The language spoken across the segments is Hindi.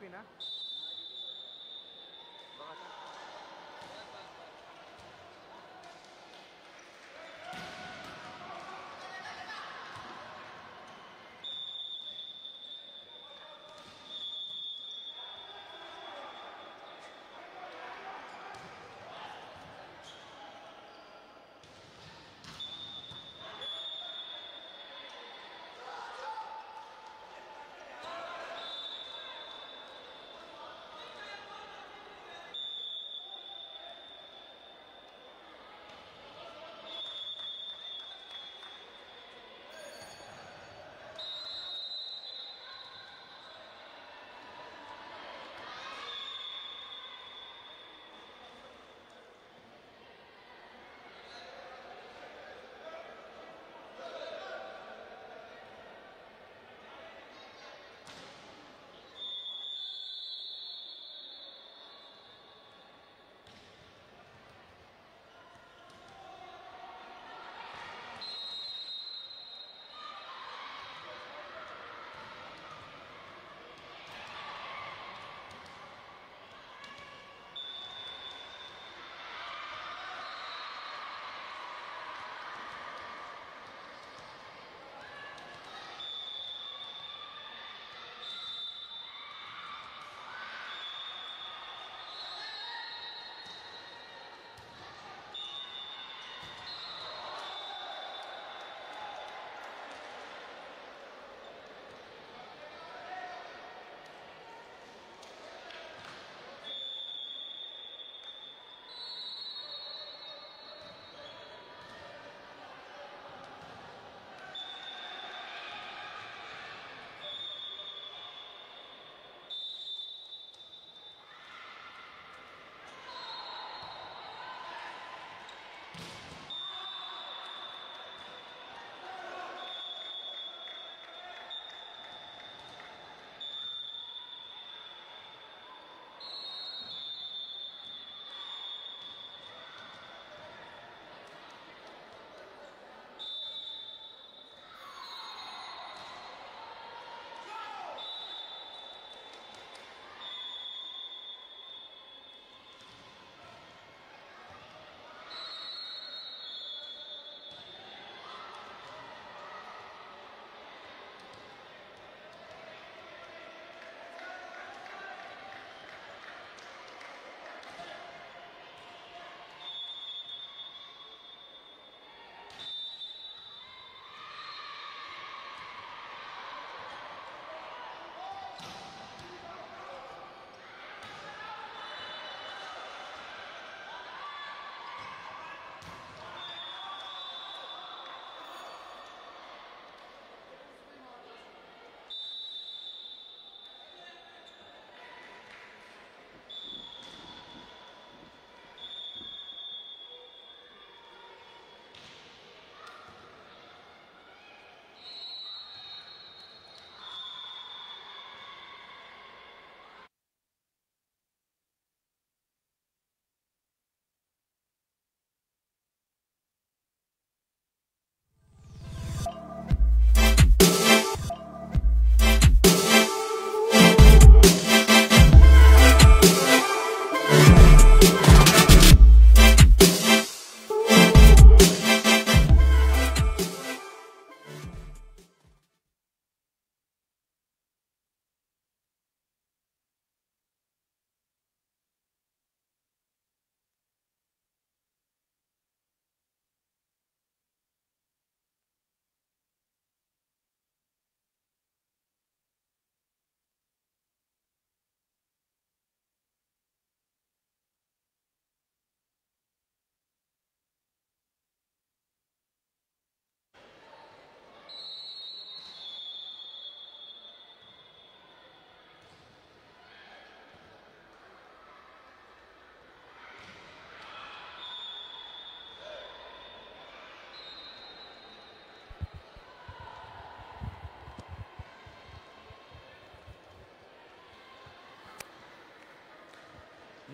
कॉफी ना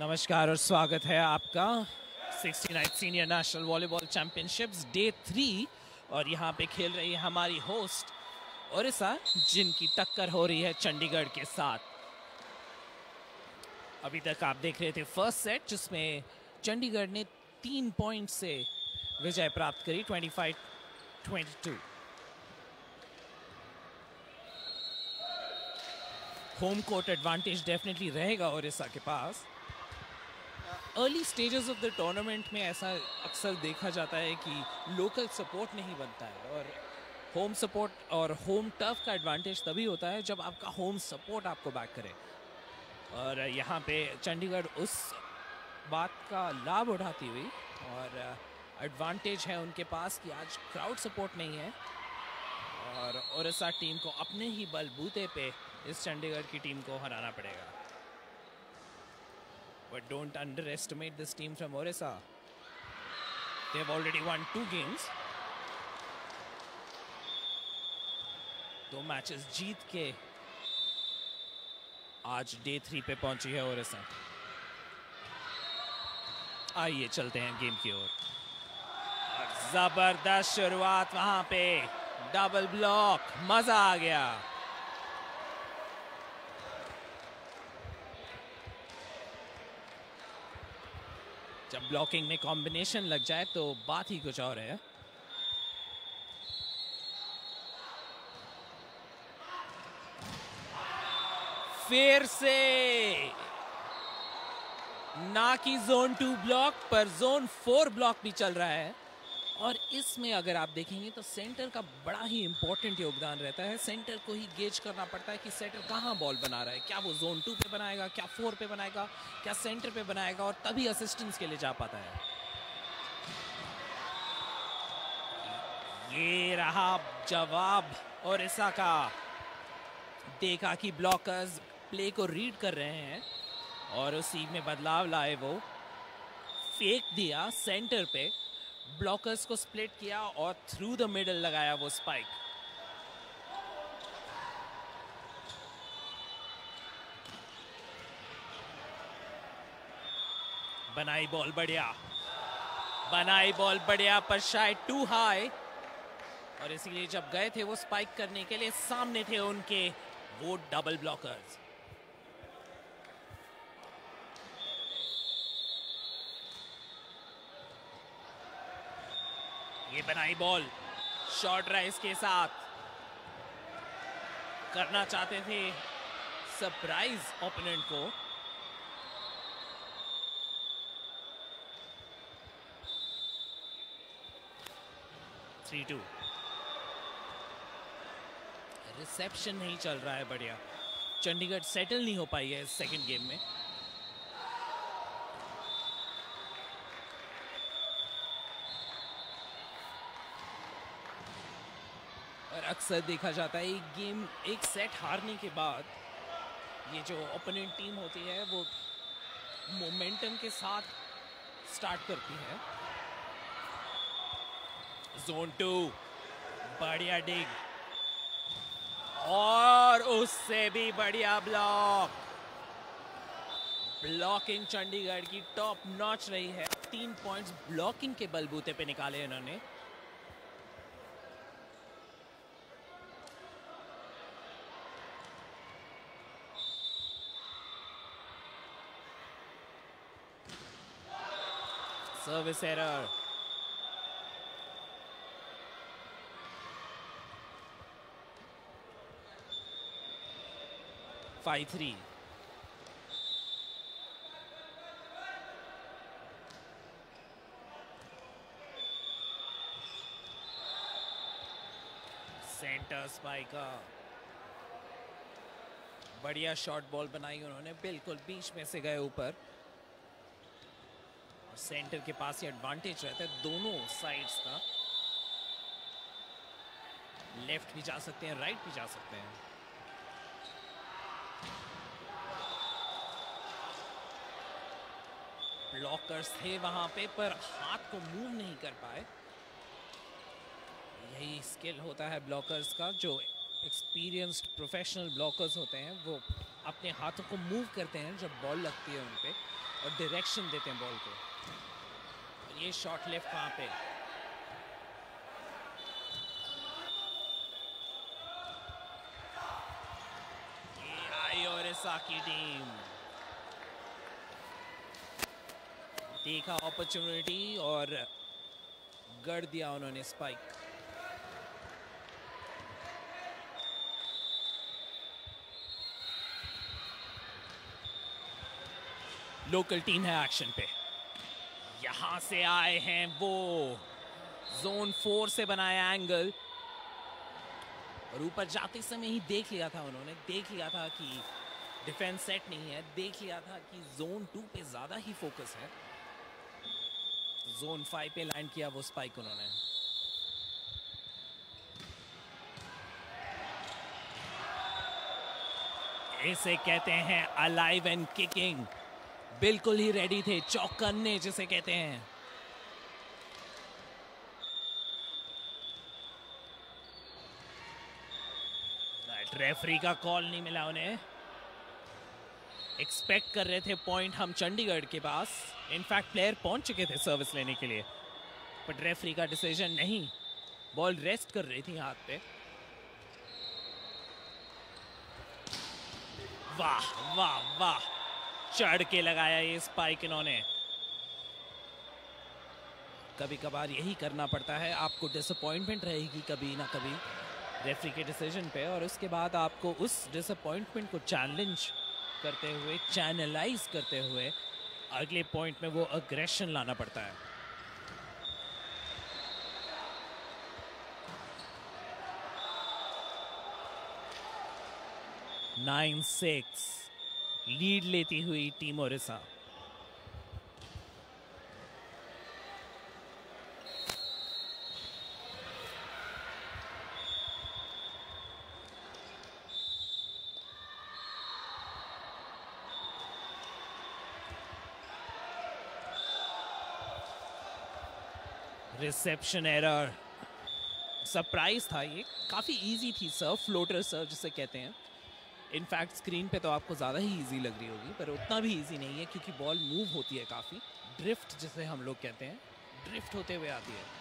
नमस्कार और स्वागत है आपका 69 senior national volleyball championships day 3। और यहाँ पे खेल रही है हमारी होस्ट ओडिशा, जिनकी टक्कर हो रही है चंडीगढ़ के साथ। अभी तक आप देख रहे थे फर्स्ट सेट, जिसमें चंडीगढ़ ने 3 पॉइंट से विजय प्राप्त करी, 25-22। होम कोर्ट एडवांटेज डेफिनेटली रहेगा ओडिशा के पास। Early stages of the tournament में ऐसा अक्सर देखा जाता है कि लोकल सपोर्ट नहीं बनता है, और होम सपोर्ट और होम टर्फ का एडवांटेज तभी होता है जब आपका होम सपोर्ट आपको बैक करे। और यहाँ पे चंडीगढ़ उस बात का लाभ उठाती हुई, और एडवांटेज है उनके पास कि आज क्राउड सपोर्ट नहीं है, और ओडिशा टीम को अपने ही बलबूते पे इस चंडीगढ़ की टीम को हराना पड़ेगा। But don't underestimate this team from Orissa. They have already won 2 games. 2 matches जीत के आज डे 3 पे पहुंची है ओडिशा। आइए चलते हैं गेम की ओर। जबरदस्त शुरुआत, वहां पे डबल ब्लॉक, मजा आ गया। जब ब्लॉकिंग में कॉम्बिनेशन लग जाए तो बात ही कुछ और है। फिर से ना कि जोन 2 ब्लॉक पर जोन 4 ब्लॉक भी चल रहा है, और इसमें अगर आप देखेंगे तो सेंटर का बड़ा ही इंपॉर्टेंट योगदान रहता है। सेंटर को ही गेज करना पड़ता है कि सेंटर कहां बॉल बना रहा है, क्या वो जोन 2 पे बनाएगा, क्या 4 पे बनाएगा, क्या सेंटर पे बनाएगा, और तभी असिस्टेंस के लिए जा पाता है। ये रहा जवाब ओडिशा का। देखा कि ब्लॉकर्स प्ले को रीड कर रहे हैं और उसी में बदलाव लाए। वो फेक दिया सेंटर पे, ब्लॉकर्स को स्प्लिट किया और थ्रू द मिडल लगाया वो स्पाइक। बनाई बॉल बढ़िया, बनाई बॉल बढ़िया, पर शायद टू हाई, और इसीलिए जब गए थे वो स्पाइक करने के लिए, सामने थे उनके वो डबल ब्लॉकर्स। ये बनाई बॉल शॉर्ट राइज के साथ करना चाहते थे सरप्राइज ओपोनेंट को। रिसेप्शन नहीं चल रहा है बढ़िया, चंडीगढ़ सेटल नहीं हो पाई है इस सेकंड गेम में। और अक्सर देखा जाता है एक गेम, एक सेट हारने के बाद ये जो ओपोनेंट टीम होती है वो मोमेंटम के साथ स्टार्ट करती है। जोन 2 बढ़िया डिग, और उससे भी बढ़िया ब्लॉक। ब्लॉकिंग चंडीगढ़ की टॉप नॉच रही है। 3 पॉइंट्स ब्लॉकिंग के बलबूते पे निकाले इन्होंने। Service error, five 3। Center spiker, बढ़िया शॉर्ट बॉल बनाई उन्होंने, बिल्कुल बीच में से गए ऊपर। सेंटर के पास ही एडवांटेज रहता है दोनों साइड्स का, लेफ्ट भी जा सकते हैं, राइट भी जा सकते हैं। ब्लॉकर्स थे वहां पे पर हाथ को मूव नहीं कर पाए। यही स्किल होता है ब्लॉकर्स का, जो एक्सपीरियंस्ड प्रोफेशनल ब्लॉकर्स होते हैं वो अपने हाथों को मूव करते हैं जब बॉल लगती है उन पे, और डायरेक्शन देते हैं बॉल को। ये शॉट लेफ्ट वहां पे, ये आई ओडिशा की टीम। देखा अपॉर्चुनिटी और गड़ दिया उन्होंने स्पाइक। लोकल टीम है एक्शन पे, यहां से आए हैं वो, जोन 4 से बनाया एंगल और ऊपर जाते समय ही देख लिया था उन्होंने, देख लिया था कि डिफेंस सेट नहीं है, देख लिया था कि जोन 2 पे ज्यादा ही फोकस है, तो जोन 5 पे लैंड किया वो स्पाइक उन्होंने। इसे कहते हैं अलाइव एंड किकिंग, बिल्कुल ही रेडी थे, चौकन्ने जिसे कहते हैं। रेफरी का कॉल नहीं मिला उन्हें, एक्सपेक्ट कर रहे थे पॉइंट हम चंडीगढ़ के पास, इनफैक्ट प्लेयर पहुंच चुके थे सर्विस लेने के लिए, बट रेफरी का डिसीजन नहीं, बॉल रेस्ट कर रही थी हाथ पे। वाह वाह वाह, चढ़ के लगाया ये स्पाइक इन्होंने। कभी कभार यही करना पड़ता है, आपको डिसअपॉइंटमेंट रहेगी कभी ना कभी रेफरी के डिसीजन पे, और उसके बाद आपको उस डिसअपॉइंटमेंट को चैलेंज करते हुए, चैनलाइज करते हुए अगले पॉइंट में वो अग्रेशन लाना पड़ता है। नाइन 6 लीड लेती हुई team Odisha. Reception error, surprise था ये, काफी इजी थी सर्व, फ्लोटर सर्व जिसे कहते हैं। इनफैक्ट स्क्रीन पे तो आपको ज़्यादा ही इजी लग रही होगी, पर उतना भी इजी नहीं है क्योंकि बॉल मूव होती है काफ़ी, ड्रिफ्ट जिसे हम लोग कहते हैं, ड्रिफ्ट होते हुए आती है।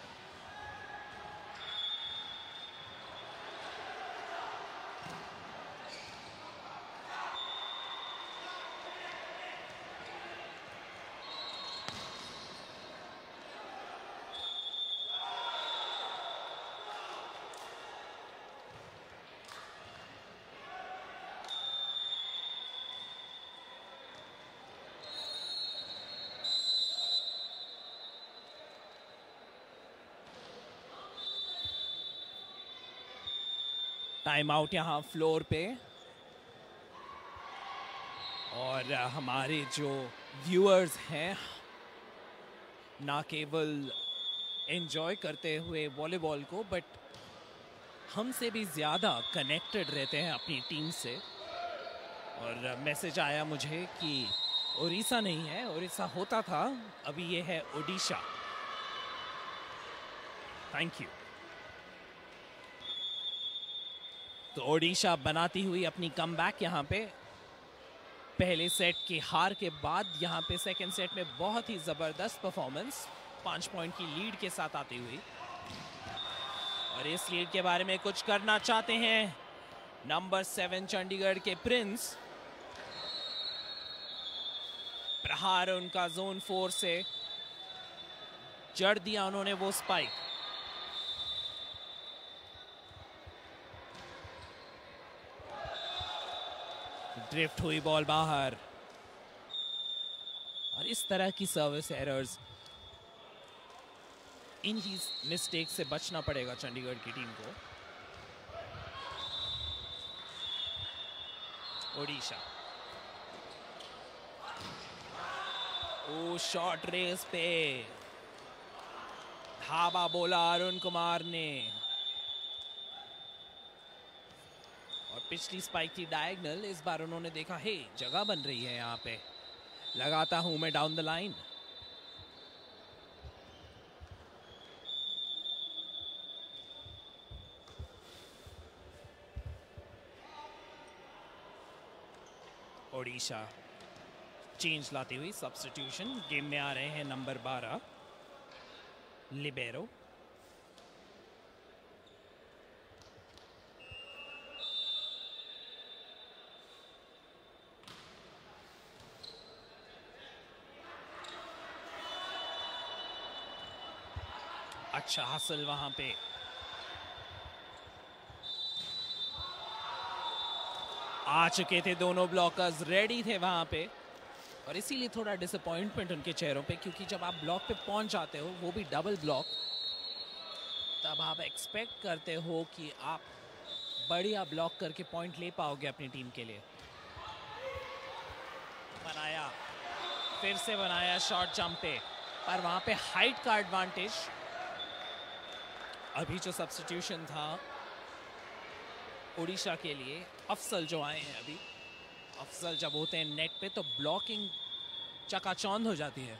टाइम आउट यहाँ फ्लोर पे, और हमारे जो व्यूअर्स हैं ना केवल एंजॉय करते हुए वॉलीबॉल को, बट हमसे भी ज़्यादा कनेक्टेड रहते हैं अपनी टीम से। और मैसेज आया मुझे कि उड़ीसा नहीं है, उड़ीसा होता था, अभी ये है ओडिशा। Thank you. तो ओडिशा बनाती हुई अपनी कमबैक यहाँ पे, पहले सेट की हार के बाद यहाँ पे सेकंड सेट में बहुत ही ज़बरदस्त परफॉर्मेंस, 5 पॉइंट की लीड के साथ आती हुई, और इस लीड के बारे में कुछ करना चाहते हैं नंबर 7 चंडीगढ़ के प्रिंस। प्रहार उनका जोन 4 से, जड़ दिया उन्होंने वो स्पाइक। ड्रिफ्ट हुई बॉल बाहर, और इस तरह की सर्विस एरर्स, इन ही मिस्टेक से बचना पड़ेगा चंडीगढ़ की टीम को। ओडिशा, ओ शॉर्ट रेस पे धावा बोला अरुण कुमार ने, और पिछली स्पाइक थी डायगोनल, इस बार उन्होंने देखा हे जगह बन रही है यहाँ पे, लगाता हूं मैं down the line. Odisha change लाती हुई, सब्स्टिट्यूशन, गेम में आ रहे हैं नंबर 12 लिबेरो। अच्छा हासिल वहां पे। आ चुके थे दोनों ब्लॉकर्स, रेडी थे वहां पे, और इसीलिए थोड़ा डिसअपॉइंटमेंट उनके चेहरों पे, क्योंकि जब आप ब्लॉक पे पहुंच जाते हो, वो भी डबल ब्लॉक, तब आप एक्सपेक्ट करते हो कि आप बढ़िया ब्लॉक करके पॉइंट ले पाओगे अपनी टीम के लिए। बनाया, फिर से बनाया शॉर्ट जंप पे, पर वहां पे हाइट का एडवांटेज। अभी जो सब्स्टिट्यूशन था ओडिशा के लिए, अफसल जो आए हैं अभी, अफसल जब होते हैं नेट पे तो ब्लॉकिंग चकाचौंध हो जाती है।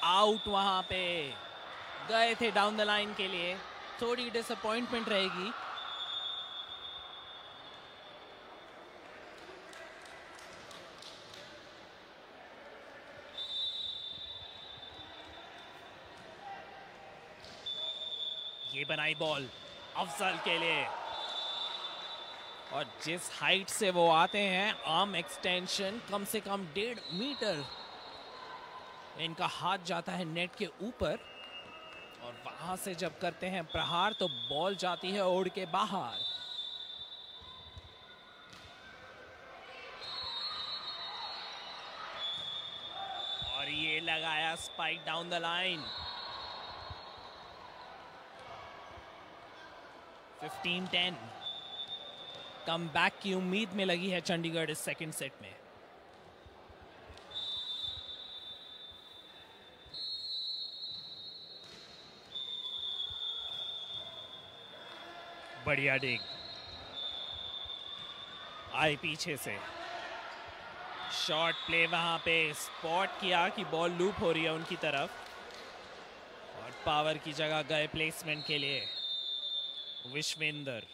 आउट वहां पे, गए थे डाउन द लाइन के लिए, थोड़ी डिसअपॉइंटमेंट रहेगी। ये बनाई बॉल अफजल के लिए, और जिस हाइट से वो आते हैं, आर्म एक्सटेंशन कम से कम 1.5 मीटर इनका हाथ जाता है नेट के ऊपर, और वहां से जब करते हैं प्रहार तो बॉल जाती है उड़ के बाहर। और ये लगाया spike down the line. 15-10 come back की उम्मीद में लगी है चंडीगढ़ इस सेकंड सेट में। बढ़िया डिग, आई पीछे से, शॉर्ट प्ले वहां पे स्पॉट किया कि बॉल लूप हो रही है उनकी तरफ, और पावर की जगह गए प्लेसमेंट के लिए विश्वेंदर।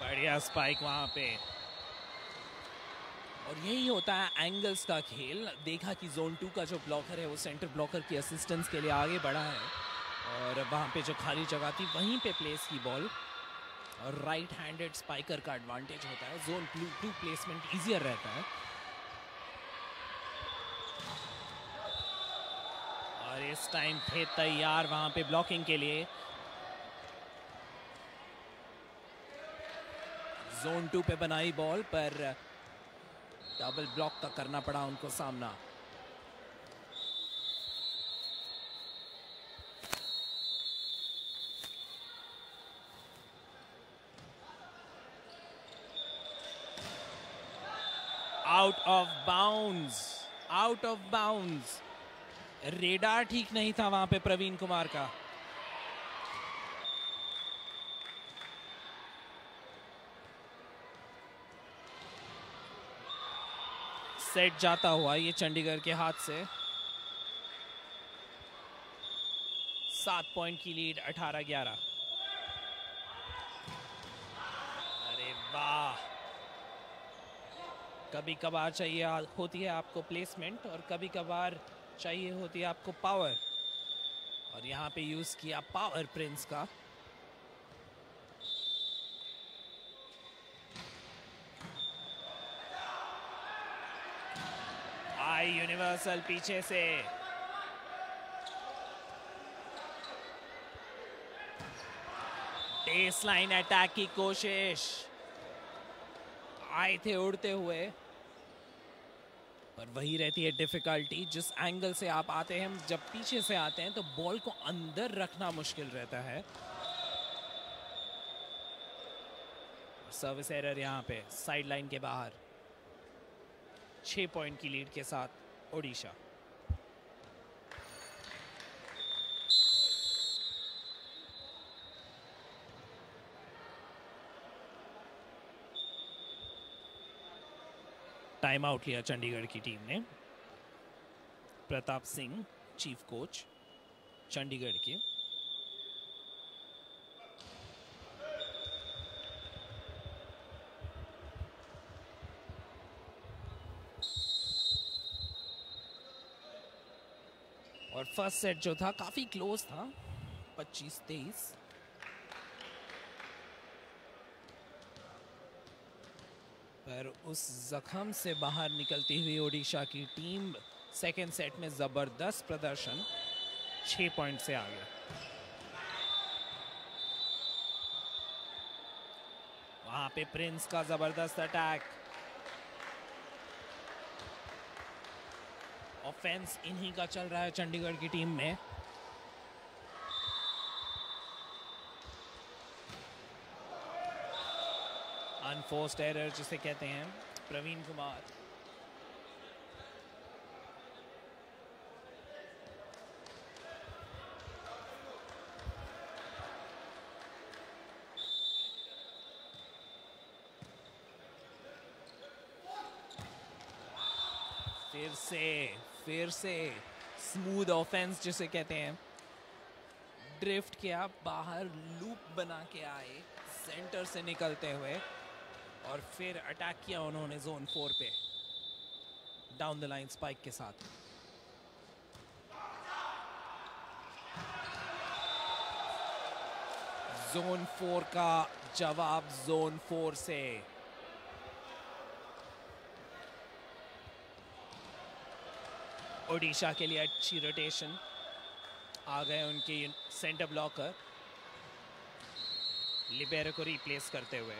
बढ़िया स्पाइक वहां पे, और यही होता है एंगल्स का खेल। देखा कि जोन 2 का जो ब्लॉकर है वो सेंटर ब्लॉकर की असिस्टेंस के लिए आगे बढ़ा है, और वहां पे जो खाली जगह थी वहीं पे प्लेस की बॉल, और राइट हैंडेड स्पाइकर का एडवांटेज होता है, जोन 2 प्लेसमेंट इजियर रहता है। और इस टाइम थे तैयार वहां पे ब्लॉकिंग के लिए, जोन 2 पे बनाई बॉल, पर डबल ब्लॉक का करना पड़ा उनको सामना। Out of bounds, out of bounds. Radar ठीक नहीं था वहां पे प्रवीण कुमार का। सेट जाता हुआ ये चंडीगढ़ के हाथ से। 7 पॉइंट की लीड, 18-11। अरे वाह, कभी कभार चाहिए होती है आपको प्लेसमेंट, और कभी कभार चाहिए होती है आपको पावर, और यहाँ पे यूज किया पावर प्रिंस का। आई यूनिवर्सल पीछे से, बेस लाइन अटैक की कोशिश, आए थे उड़ते हुए, पर वही रहती है डिफिकल्टी, जिस एंगल से आप आते हैं। जब पीछे से आते हैं तो बॉल को अंदर रखना मुश्किल रहता है। सर्विस एरर यहाँ पे साइड लाइन के बाहर। 6 पॉइंट की लीड के साथ ओडिशा। टाइम आउट लिया चंडीगढ़ की टीम ने। प्रताप सिंह चीफ कोच चंडीगढ़ के। और फर्स्ट सेट जो था काफी क्लोज था, 25-23। पर उस जख्म से बाहर निकलती हुई ओडिशा की टीम सेकेंड सेट में जबरदस्त प्रदर्शन, 6 पॉइंट से आगे। वहां पे प्रिंस का जबरदस्त अटैक, ऑफेंस इन्हीं का चल रहा है चंडीगढ़ की टीम में। अनफोर्स्ड एरर जिसे कहते हैं, प्रवीण कुमार। फिर से स्मूथ ऑफेंस जिसे कहते हैं, ड्रिफ्ट किया, बाहर लूप बना के आए सेंटर से निकलते हुए, और फिर अटैक किया उन्होंने जोन 4 पे डाउन द लाइन स्पाइक के साथ। जोन 4 का जवाब जोन 4 से। ओडिशा के लिए अच्छी रोटेशन, आ गए उनके सेंटर ब्लॉकर, लिबेरो को रिप्लेस करते हुए,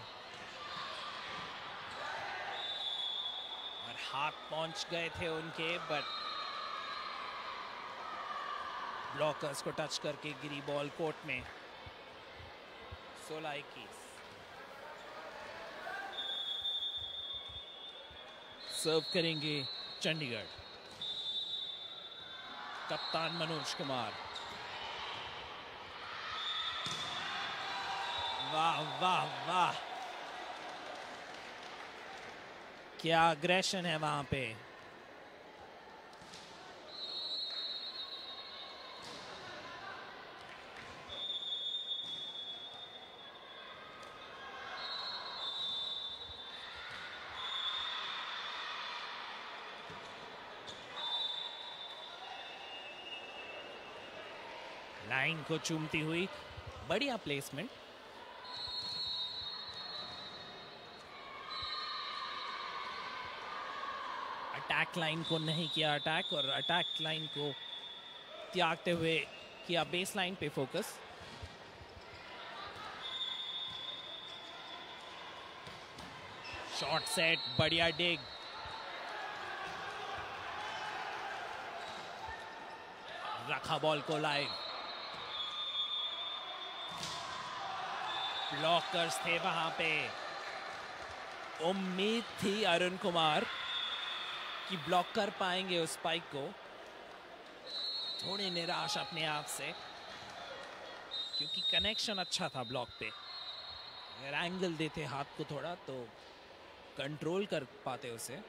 और हाथ पहुंच गए थे उनके, बट ब्लॉकर्स को टच करके गिरी बॉल कोर्ट में। 16-21। सर्व करेंगे चंडीगढ़, कप्तान मनोज कुमार। वाह वाह वाह, क्या अग्रेशन है वहां पे। लाइन को चूमती हुई बढ़िया प्लेसमेंट। अटैक लाइन को नहीं किया अटैक, और अटैक लाइन को त्यागते हुए किया बेस लाइन पे फोकस। शॉर्ट सेट, बढ़िया डिग, रखा बॉल को लाइव। ब्लॉकर्स थे वहां पे, उम्मीद थी अरुण कुमार कि ब्लॉक कर पाएंगे उस स्पाइक को। थोड़े निराश अपने आप से, क्योंकि कनेक्शन अच्छा था ब्लॉक पे। अगर एंगल देते हाथ को थोड़ा तो कंट्रोल कर पाते उसे।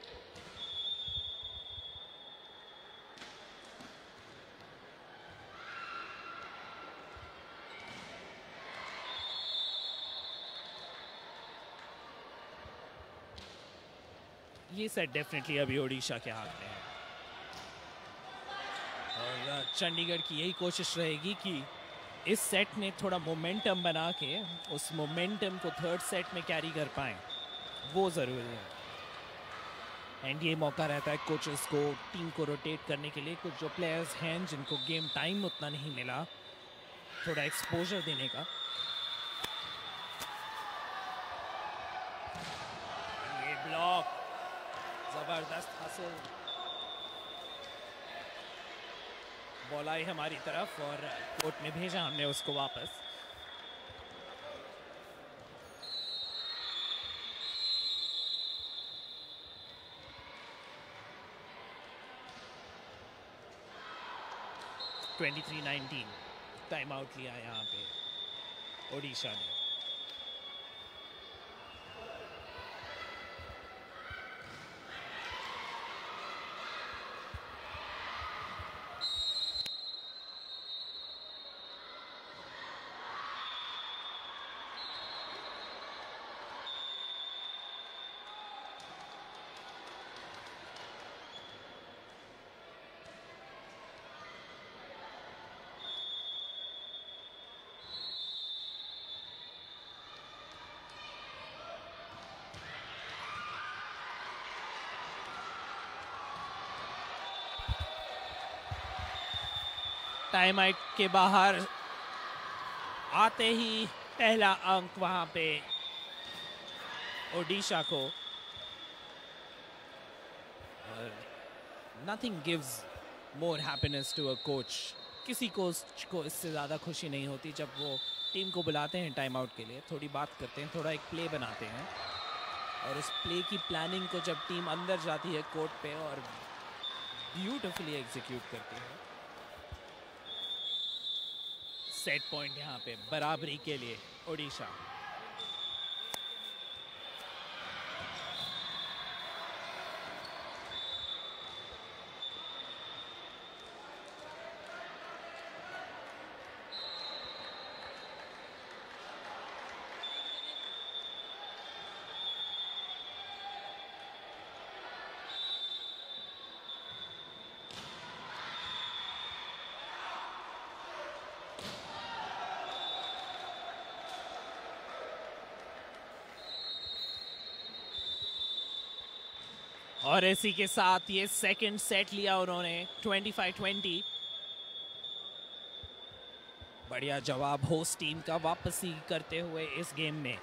ये सेट डेफिनेटली अभी ओडिशा के हाथ में है, और चंडीगढ़ की यही कोशिश रहेगी कि इस सेट में थोड़ा मोमेंटम बना के उस मोमेंटम को थर्ड सेट में कैरी कर पाएं, वो ज़रूरी है। एंड ये मौका रहता है कोचेस को टीम को रोटेट करने के लिए। कुछ जो प्लेयर्स हैं जिनको गेम टाइम उतना नहीं मिला, थोड़ा एक्सपोजर देने का। ये ब्लॉक, जबरदस्त हासिल, बॉल आई हमारी तरफ और कोर्ट में भेजा हमने उसको वापस। (23-19) टाइम आउट लिया यहाँ पे ओडिशा ने। टाइम आउट के बाहर आते ही पहला अंक वहां पे ओडिशा को। Nothing gives more happiness to a coach. किसी कोच को इससे ज़्यादा खुशी नहीं होती जब वो टीम को बुलाते हैं टाइम आउट के लिए, थोड़ी बात करते हैं, थोड़ा एक प्ले बनाते हैं, और उस प्ले की प्लानिंग को जब टीम अंदर जाती है कोर्ट पे और ब्यूटिफुली एग्जीक्यूट करती है। सेट पॉइंट यहाँ पे बराबरी के लिए ओडिशा। और इसी के साथ ये सेकंड सेट लिया उन्होंने 25-20। बढ़िया जवाब होस्ट टीम का वापसी करते हुए इस गेम में।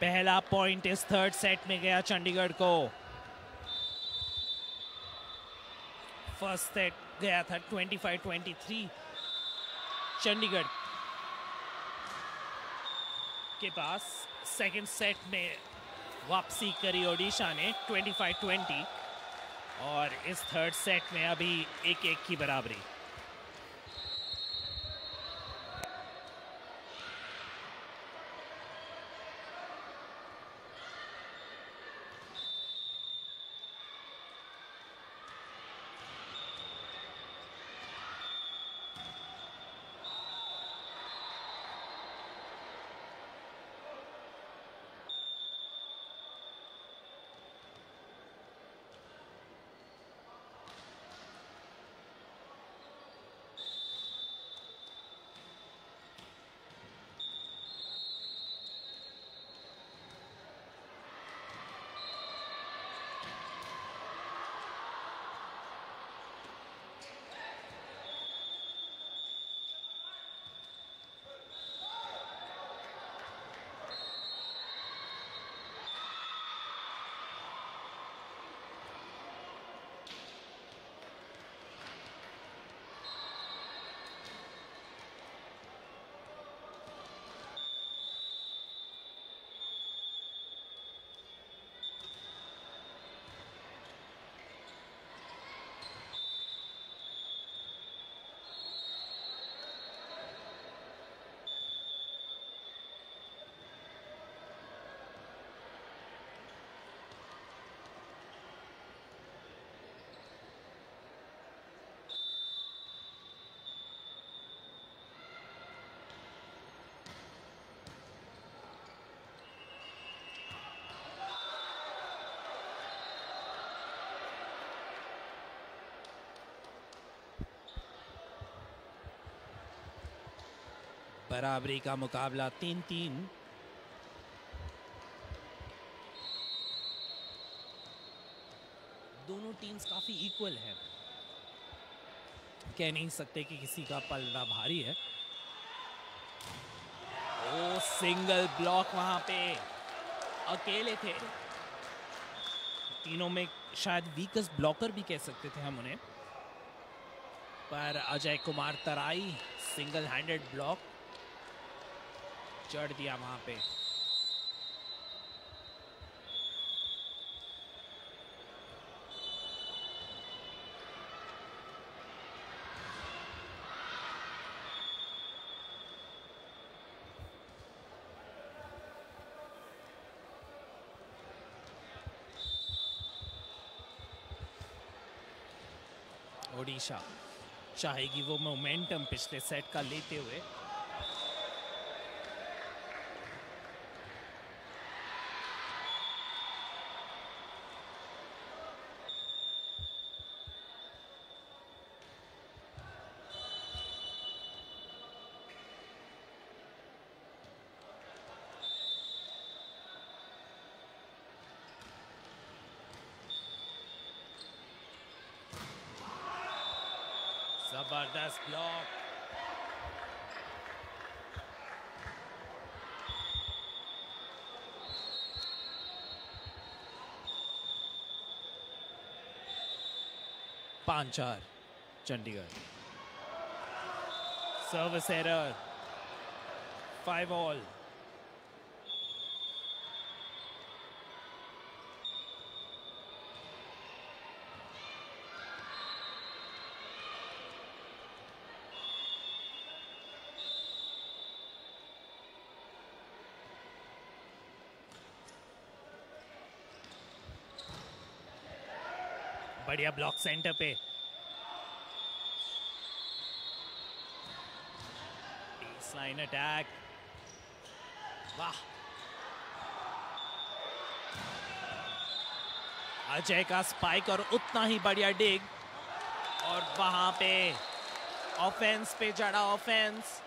पहला पॉइंट इस थर्ड सेट में गया चंडीगढ़ को। फर्स्ट सेट गया था 25-23 चंडीगढ़ के पास। सेकंड सेट में वापसी करी ओडिशा ने 25-20, और इस थर्ड सेट में अभी 1-1 की बराबरी। बराबरी का मुकाबला 3-3। दोनों टीम्स काफी इक्वल है, कह नहीं सकते कि किसी का पलड़ा भारी है। ओ सिंगल ब्लॉक, वहां पे अकेले थे। तीनों में शायद वीकेस्ट ब्लॉकर भी कह सकते थे हम उन्हें, पर अजय कुमार तराई सिंगल हैंडेड ब्लॉक चढ़ दिया वहां पे। ओडिशा चाहेगी वो मोमेंटम पिछले सेट का लेते हुए। जबरदस्त ब्लॉक, पांच चार चंडीगढ़। Service error, 5 all. बढ़िया ब्लॉक सेंटर पे, बेसलाइन अटैक, वाह। अजय का स्पाइक और उतना ही बढ़िया डिग, और वहां पे ऑफेंस पे जड़ा ऑफेंस।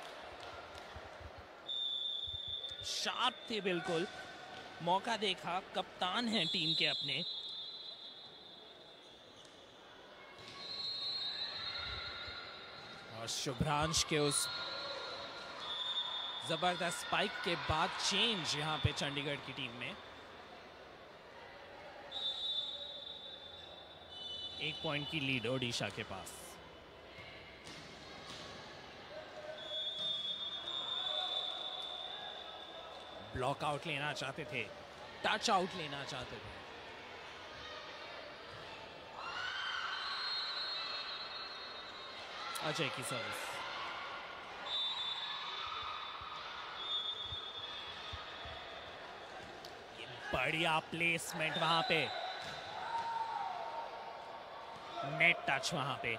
शार्प थे बिल्कुल, मौका देखा, कप्तान हैं टीम के अपने। और शुभ्रांश के उस जबरदस्त स्पाइक के बाद चेंज यहां पे चंडीगढ़ की टीम में। 1 पॉइंट की लीड ओडिशा के पास। ब्लॉक आउट लेना चाहते थे, टच आउट लेना चाहते थे। अजय की सर्विस, ये बढ़िया प्लेसमेंट वहां पे, नेट टच वहां पे।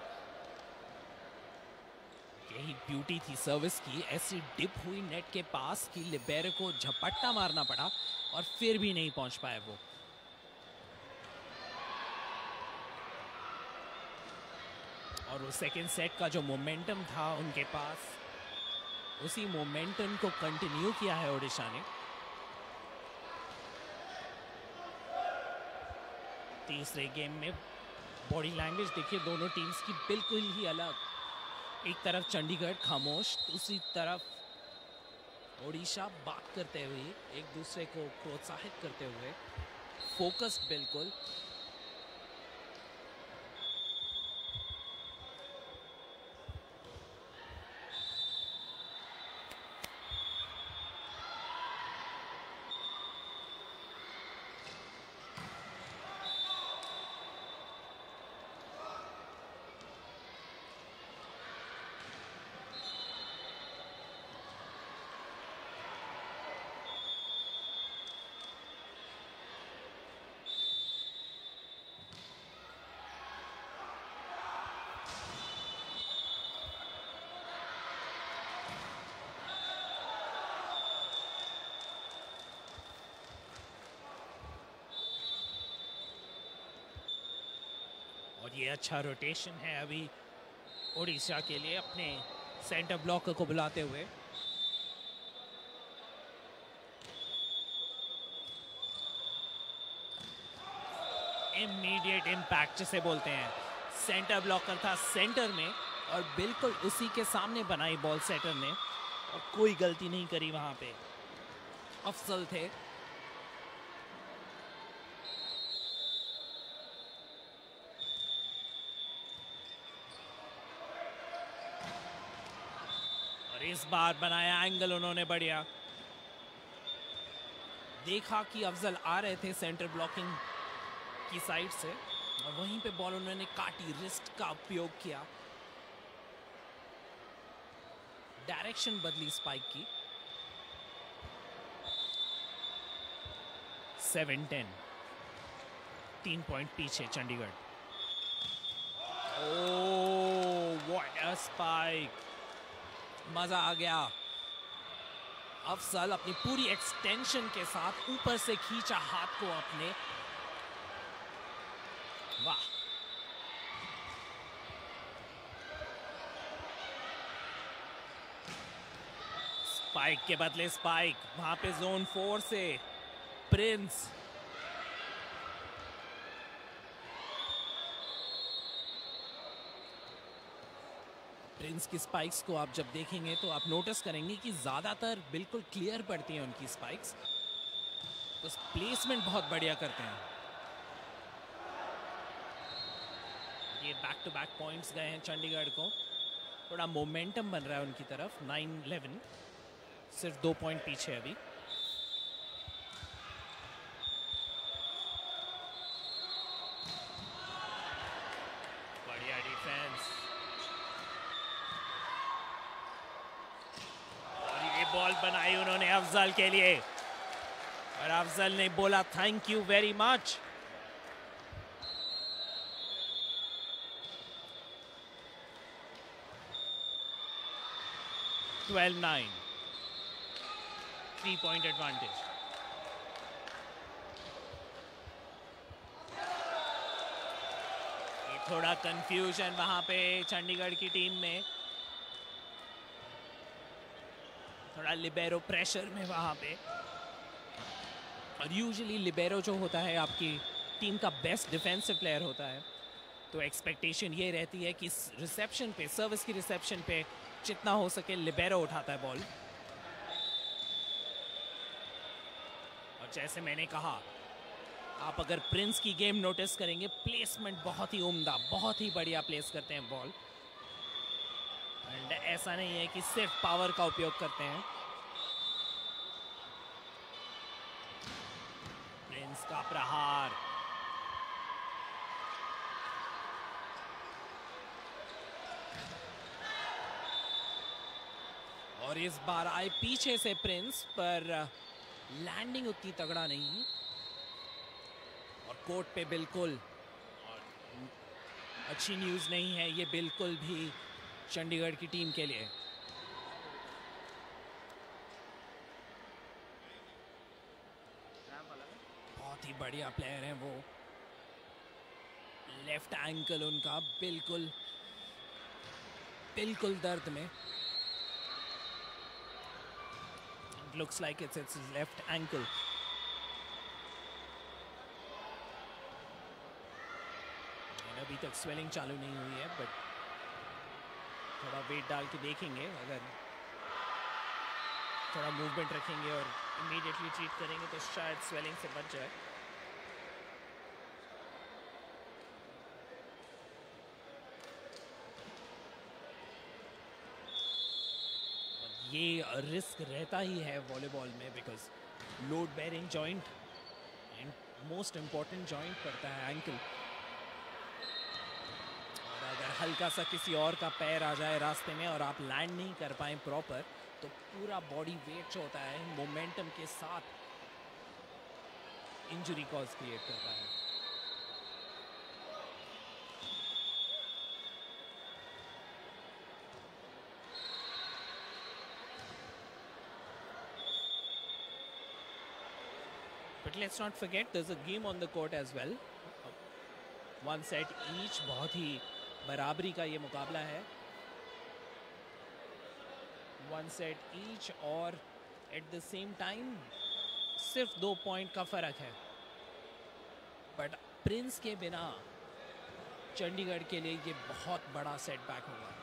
यही ब्यूटी थी सर्विस की, ऐसी डिप हुई नेट के पास कि लिबेरो को झपट्टा मारना पड़ा और फिर भी नहीं पहुंच पाए वो। और वो सेकेंड सेट का जो मोमेंटम था उनके पास, उसी मोमेंटम को कंटिन्यू किया है ओडिशा ने। तीसरे गेम में बॉडी लैंग्वेज देखिए दोनों टीम्स की बिल्कुल ही अलग। एक तरफ चंडीगढ़ खामोश, दूसरी तरफ ओडिशा बात करते हुए, एक दूसरे को प्रोत्साहित करते हुए, फोकस्ड बिल्कुल। और ये अच्छा रोटेशन है अभी ओडिशा के लिए, अपने सेंटर ब्लॉकर को बुलाते हुए। इमीडिएट इम्पैक्ट जिसे बोलते हैं। सेंटर ब्लॉकर था सेंटर में और बिल्कुल उसी के सामने बनाई बॉल सेटर ने और कोई गलती नहीं करी वहां पे। अफजल थे। और इस बार बनाया एंगल उन्होंने बढ़िया। देखा कि अफजल आ रहे थे सेंटर ब्लॉकिंग की साइड से और वहीं पे बॉल उन्होंने काटी, रिस्ट का उपयोग किया, डायरेक्शन बदली स्पाइक की। 7-10, 3 पॉइंट पीछे Chandigarh. Oh what a spike, मजा आ गया। अफजल अपनी पूरी एक्सटेंशन के साथ ऊपर से खींचा हाथ को अपने, वाह। स्पाइक के बदले स्पाइक, वहां पे जोन 4 से प्रिंस। प्रिंस की स्पाइक्स को आप जब देखेंगे तो आप नोटिस करेंगे कि ज्यादातर बिल्कुल क्लियर पड़ती हैं उनकी स्पाइक्स, तो प्लेसमेंट बहुत बढ़िया करते हैं। ये बैक टू बैक पॉइंट्स गए हैं चंडीगढ़ को, थोड़ा मोमेंटम बन रहा है उनकी तरफ। 9-11, सिर्फ 2 पॉइंट पीछे अभी। बढ़िया डिफेंस और ये बॉल बनाई उन्होंने अफजल के लिए और अफजल ने बोला thank you very much. Twelve 9, 3 point advantage. थोड़ा कंफ्यूजन वहां पे चंडीगढ़ की टीम में, थोड़ा लिबेरो प्रेशर में वहां पे। और यूजुअली लिबेरो जो होता है आपकी टीम का बेस्ट डिफेंसिव प्लेयर होता है, तो एक्सपेक्टेशन ये रहती है कि रिसेप्शन पे, सर्विस की रिसेप्शन पे जितना हो सके लिबेरो उठाता है बॉल। और जैसे मैंने कहा, आप अगर प्रिंस की गेम नोटिस करेंगे, प्लेसमेंट बहुत ही उम्दा, बहुत ही बढ़िया प्लेस करते हैं बॉल। एंड ऐसा नहीं है कि सिर्फ पावर का उपयोग करते हैं। प्रिंस का प्रहार, और इस बार आए पीछे से प्रिंस, पर लैंडिंग उतनी तगड़ा नहीं। और कोर्ट पे बिल्कुल अच्छी न्यूज़ नहीं है ये बिल्कुल भी चंडीगढ़ की टीम के लिए। बहुत ही बढ़िया प्लेयर हैं वो। लेफ्ट एंकल उनका बिल्कुल बिल्कुल दर्द में। Looks like it's left ankle. अभी तक स्वेलिंग चालू नहीं हुई है, बट थोड़ा वेट डाल के देखेंगे। अगर थोड़ा मूवमेंट रखेंगे और इमीडिएटली ट्रीट करेंगे तो शायद स्वेलिंग से बच जाए। ये रिस्क रहता ही है वॉलीबॉल में, because load bearing joint and most important joint पड़ता है एंकल। और अगर हल्का सा किसी और का पैर आ जाए रास्ते में और आप लैंड नहीं कर पाए प्रॉपर, तो पूरा बॉडी वेट जो होता है मोमेंटम के साथ इंजरी कॉज क्रिएट करता है। But let's not forget there's a game on the court as well. One set each, बहुत ही बराबरी का ये मुकाबला है। One set each और at the same time सिर्फ 2 पॉइंट का फर्क है। बट प्रिंस के बिना चंडीगढ़ के लिए ये बहुत बड़ा सेटबैक होगा।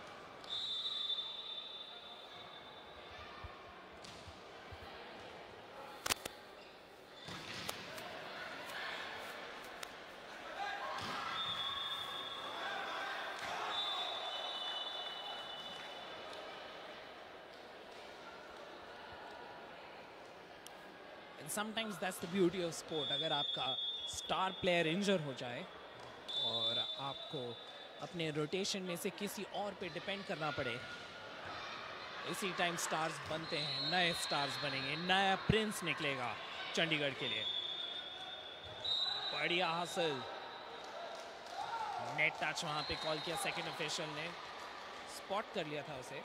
Sometimes that's the beauty of sport. अगर आपका स्टार प्लेयर इंजर हो जाए और आपको अपने रोटेशन में से किसी और पे डिपेंड करना पड़े, इसी टाइम स्टार्स बनते हैं, नए स्टार्स बनेंगे, नया प्रिंस निकलेगा चंडीगढ़ के लिए। बढ़िया हासिल, नेट टच वहां पे कॉल किया, सेकंड ऑफिशियल ने स्पॉट कर लिया था उसे।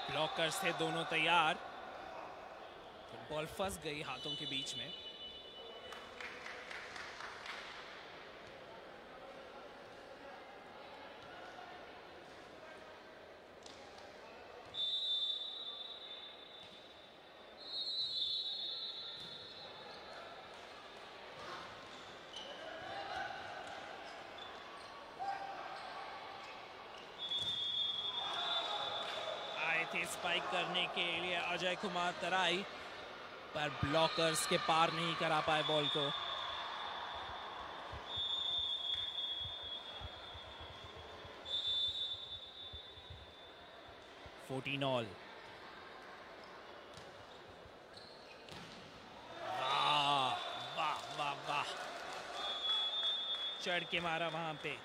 ब्लॉकर्स थे दोनों तैयार, बॉल फंस गई हाथों के बीच में। स्पाइक करने के लिए अजय कुमार तराई, पर ब्लॉकर्स के पार नहीं करा पाए बॉल को। Fourteen all. वाह वाह वाह वाह, चढ़ के मारा वहां पे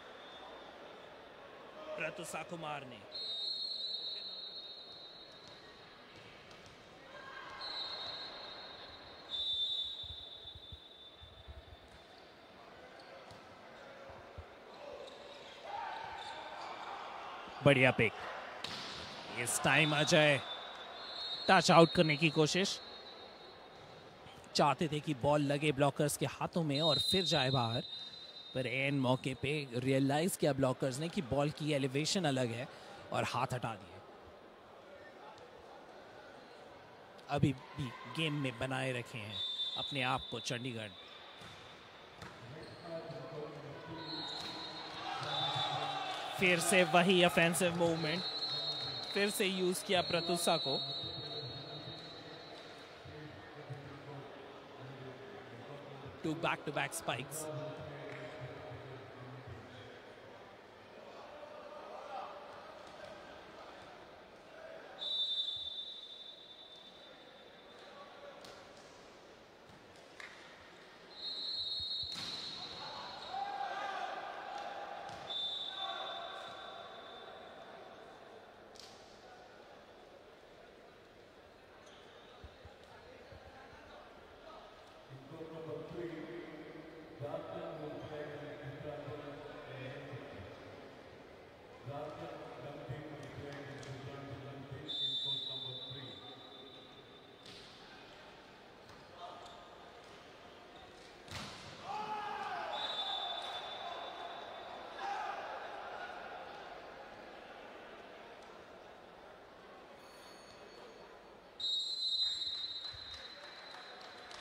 प्रतुषा कुमार ने। बढ़िया पिक। इस टाइम अजय टच आउट करने की कोशिश, चाहते थे कि बॉल लगे ब्लॉकर्स के हाथों में और फिर जाए बाहर, पर एन मौके पे रियलाइज किया ब्लॉकर्स ने कि बॉल की एलिवेशन अलग है और हाथ हटा दिए। अभी भी गेम में बनाए रखे हैं अपने आप को चंडीगढ़। फिर से वही ऑफेंसिव मूवमेंट, फिर से यूज किया प्रतुषा को। Two back spikes.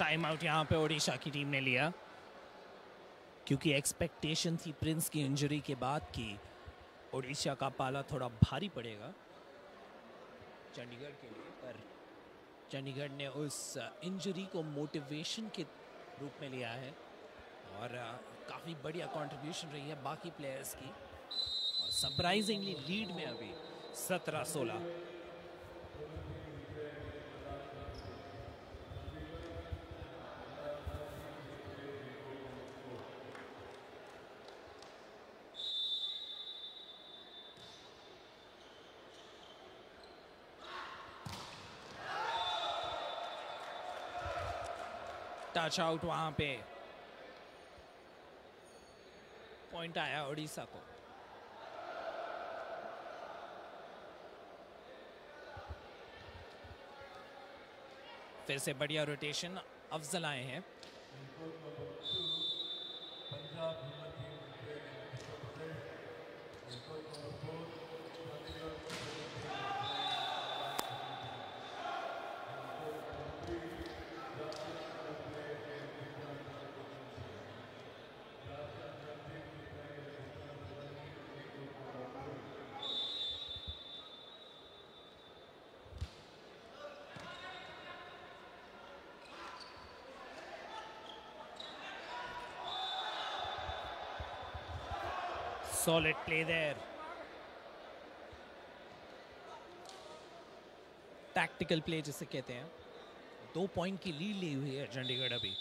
Time out यहाँ पे ओडिशा की टीम ने लिया, क्योंकि एक्सपेक्टेशन थी प्रिंस की इंजरी के बाद कि ओडिशा का पाला थोड़ा भारी पड़ेगा चंडीगढ़ के लिए, पर चंडीगढ़ ने उस इंजरी को मोटिवेशन के रूप में लिया है और काफ़ी बढ़िया कंट्रीब्यूशन रही है बाकी प्लेयर्स की, और सरप्राइजिंगली लीड में अभी 17-16। टच आउट, वहां पे पॉइंट आया ओडिशा को। फिर से बढ़िया रोटेशन, अफजल आए हैं। Solid play there. Tactical play जिसे कहते हैं। 2 पॉइंट की लीड ली हुई है चंडीगढ़ अभी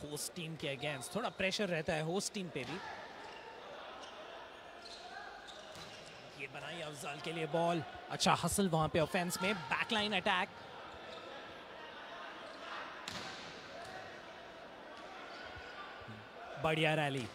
होस्ट टीम के अगेंस्ट। थोड़ा प्रेशर रहता है होस्ट टीम पे भी। ये बनाई अफजल के लिए बॉल। अच्छा हसल वहां पे ऑफेंस में। Backline attack. बढ़िया रैली।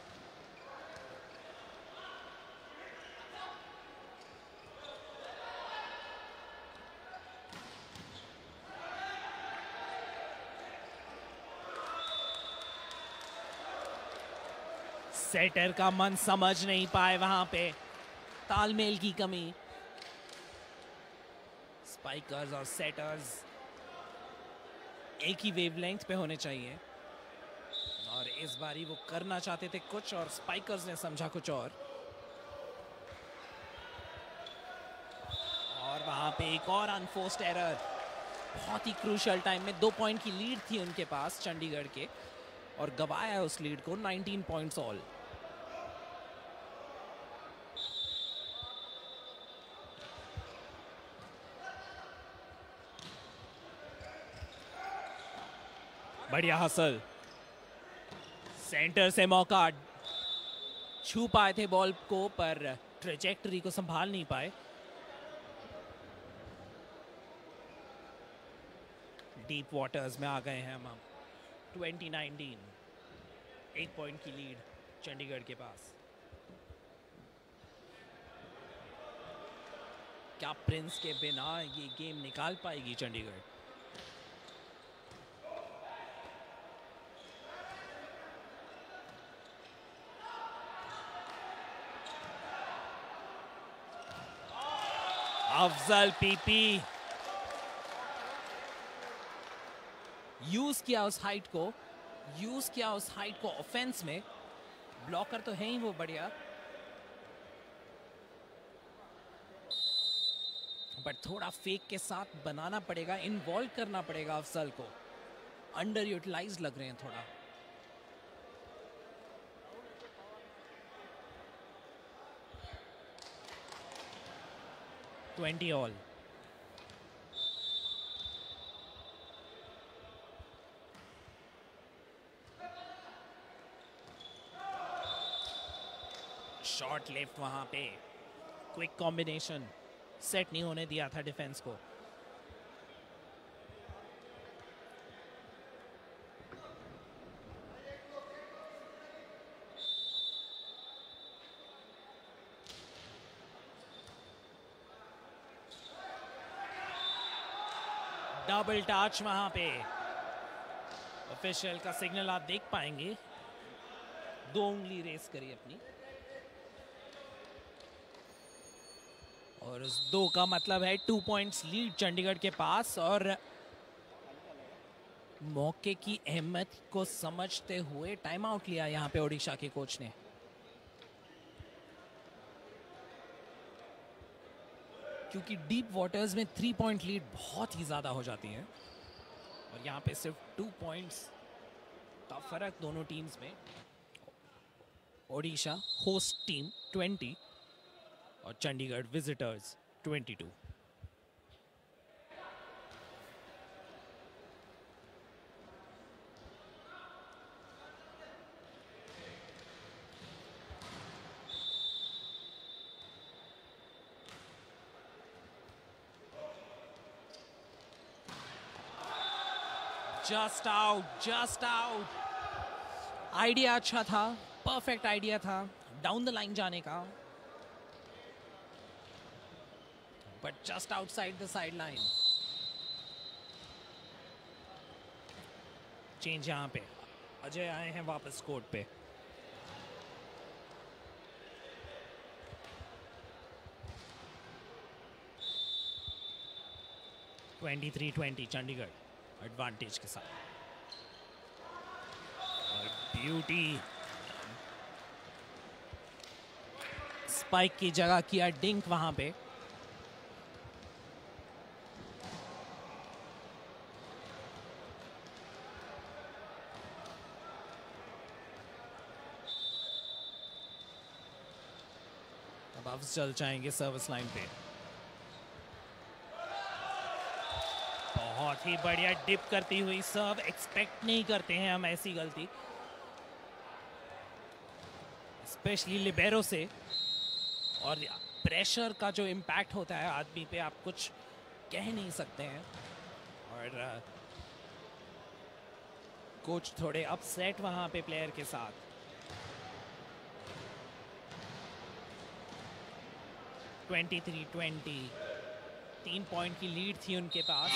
सेटर का मन समझ नहीं पाए वहां पे। तालमेल की कमी। स्पाइकर्स और सेटर्स एक ही वेवलेंथ पे होने चाहिए और इस बारी वो करना चाहते थे कुछ और स्पाइकर्स ने समझा कुछ और वहां पे एक और अनफोर्स्ड एरर। बहुत ही क्रूशियल टाइम में 2 पॉइंट की लीड थी उनके पास चंडीगढ़ के और गवाया उस लीड को। 19 पॉइंट्स ऑल। बढ़िया हसल। सेंटर से मौका। छू पाए थे बॉल को पर ट्रेजेक्टरी को संभाल नहीं पाए। डीप वाटर्स में आ गए हैं हम। 2019 1 पॉइंट की लीड चंडीगढ़ के पास। क्या प्रिंस के बिना ये गेम निकाल पाएगी चंडीगढ़? अफजल पीपी यूज किया उस हाइट को। ऑफेंस में। ब्लॉकर तो है ही वो बढ़िया, बट थोड़ा फेक के साथ बनाना पड़ेगा। इन्वॉल्व करना पड़ेगा अफजल को। अंडर यूटिलाइज लग रहे हैं थोड़ा। Twenty all. शॉर्ट लेफ्ट वहां पे। क्विक कॉम्बिनेशन सेट नहीं होने दिया था डिफेंस को। डबल टच वहां पे। ऑफिशियल का सिग्नल आप देख पाएंगे। 2 उंगली रेस करी अपनी और उस 2 का मतलब है 2 पॉइंट्स लीड चंडीगढ़ के पास। और मौके की अहमियत को समझते हुए टाइम आउट लिया यहां पे ओडिशा के कोच ने। क्योंकि डीप वाटर्स में 3 पॉइंट लीड बहुत ही ज्यादा हो जाती है और यहाँ पे सिर्फ 2 पॉइंट्स का फर्क दोनों टीम्स में। ओडिशा होस्ट टीम 20 और Chandigarh visitors 22। Just out. Idea अच्छा था, परफेक्ट आइडिया था डाउन द लाइन जाने का, but just outside the side line. Change यहाँ पे, अजय आए हैं वापस कोर्ट पे। ट्वेंटी 23-20 चंडीगढ़ एडवांटेज के साथ। और ब्यूटी स्पाइक की जगह किया डिंक वहां पे। अब अफजल जाएंगे सर्विस लाइन पे। बहुत ही बढ़िया डिप करती हुई सर्व, एक्सपेक्ट नहीं करते हैं हम ऐसी गलती, स्पेशली लिबेरो से। और प्रेशर का जो इम्पैक्ट होता है आदमी पे, आप कुछ कह नहीं सकते हैं। और कोच थोड़े अपसेट वहां पे प्लेयर के साथ। ट्वेंटी 3 पॉइंट की लीड थी उनके पास।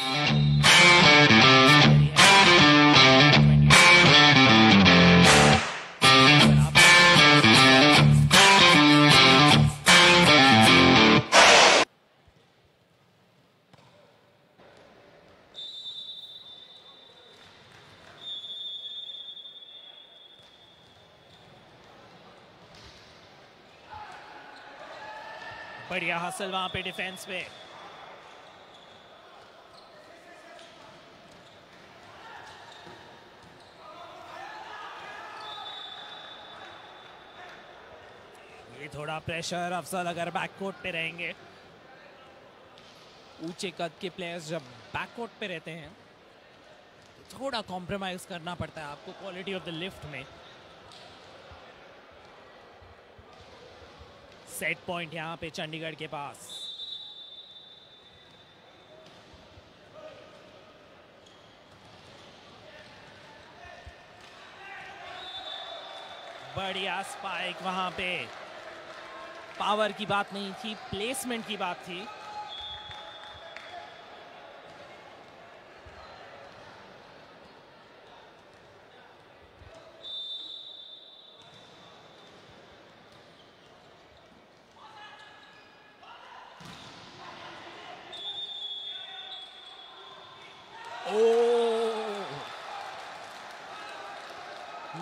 बढ़िया हासिल वहां पे डिफेंस पे। ये थोड़ा प्रेशर, अफजल अगर बैककोर्ट पे रहेंगे, ऊंचे कद के प्लेयर्स जब बैककोर्ट पे रहते हैं तो थोड़ा कॉम्प्रोमाइज करना पड़ता है आपको क्वालिटी ऑफ द लिफ्ट में। सेट पॉइंट यहां पे चंडीगढ़ के पास। बढ़िया स्पाइक वहां पे। पावर की बात नहीं थी, प्लेसमेंट की बात थी।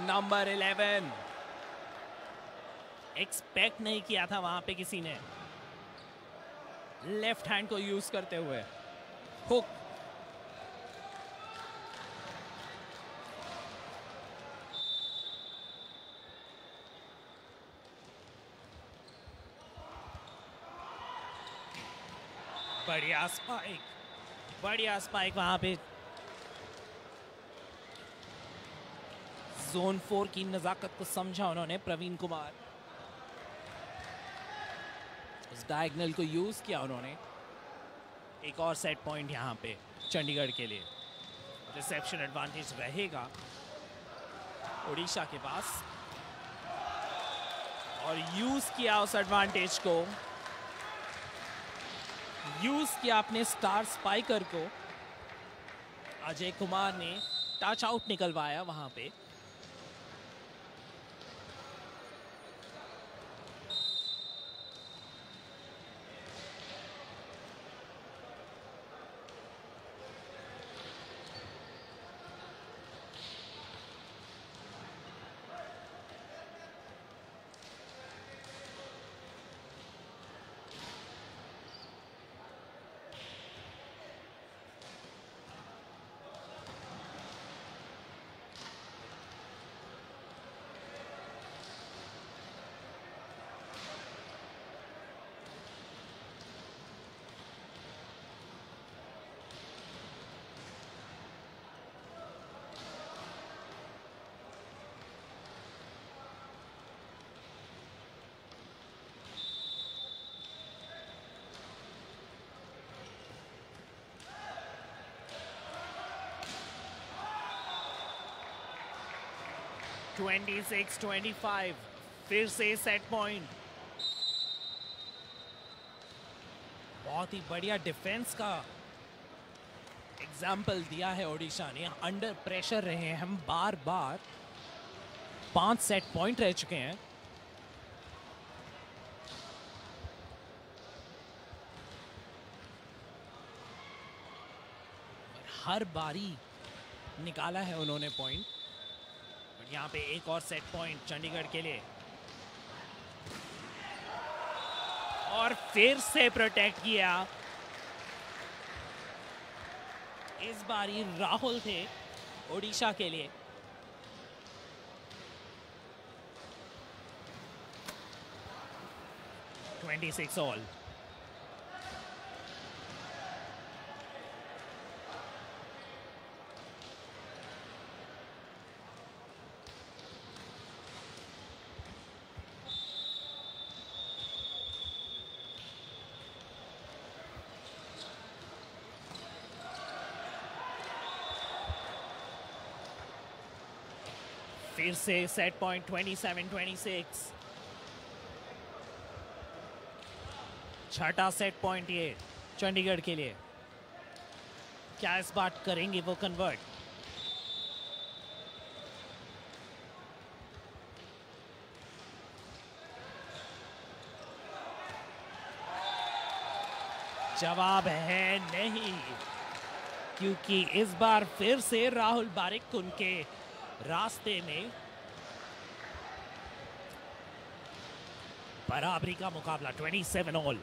नंबर 11 एक्सपेक्ट नहीं किया था वहां पे किसी ने, लेफ्ट हैंड को यूज करते हुए हुक। बढ़िया स्पाइक, बढ़िया स्पाइक वहां पे। जोन 4 की नजाकत को समझा उन्होंने, प्रवीण कुमार। उस डायगोनल को यूज किया उन्होंने। एक और सेट पॉइंट यहां पे चंडीगढ़ के लिए। रिसेप्शन एडवांटेज रहेगा उड़ीसा के पास, और यूज किया उस एडवांटेज को, यूज किया अपने स्टार स्पाइकर को। अजय कुमार ने टच आउट निकलवाया वहां पे। ट्वेंटी 25 फिर से सेट पॉइंट। बहुत ही बढ़िया डिफेंस का एग्जाम्पल दिया है ओडिशा ने। अंडर प्रेशर रहे हैं हम बार बार। 5 सेट पॉइंट रह चुके हैं। हर बारी निकाला है उन्होंने पॉइंट। और यहाँ पे एक और सेट पॉइंट चंडीगढ़ के लिए। और फिर से प्रोटेक्ट किया। इस बारी राहुल थे ओडिशा के लिए। (26 ऑल). फिर से सेट पॉइंट 27-26। छठा सेट पॉइंट ये चंडीगढ़ के लिए। क्या इस बार करेंगे वो कन्वर्ट? जवाब है नहीं, क्योंकि इस बार फिर से राहुल बारिक उनके रास्ते में। बराबरी का मुकाबला 27 ऑल।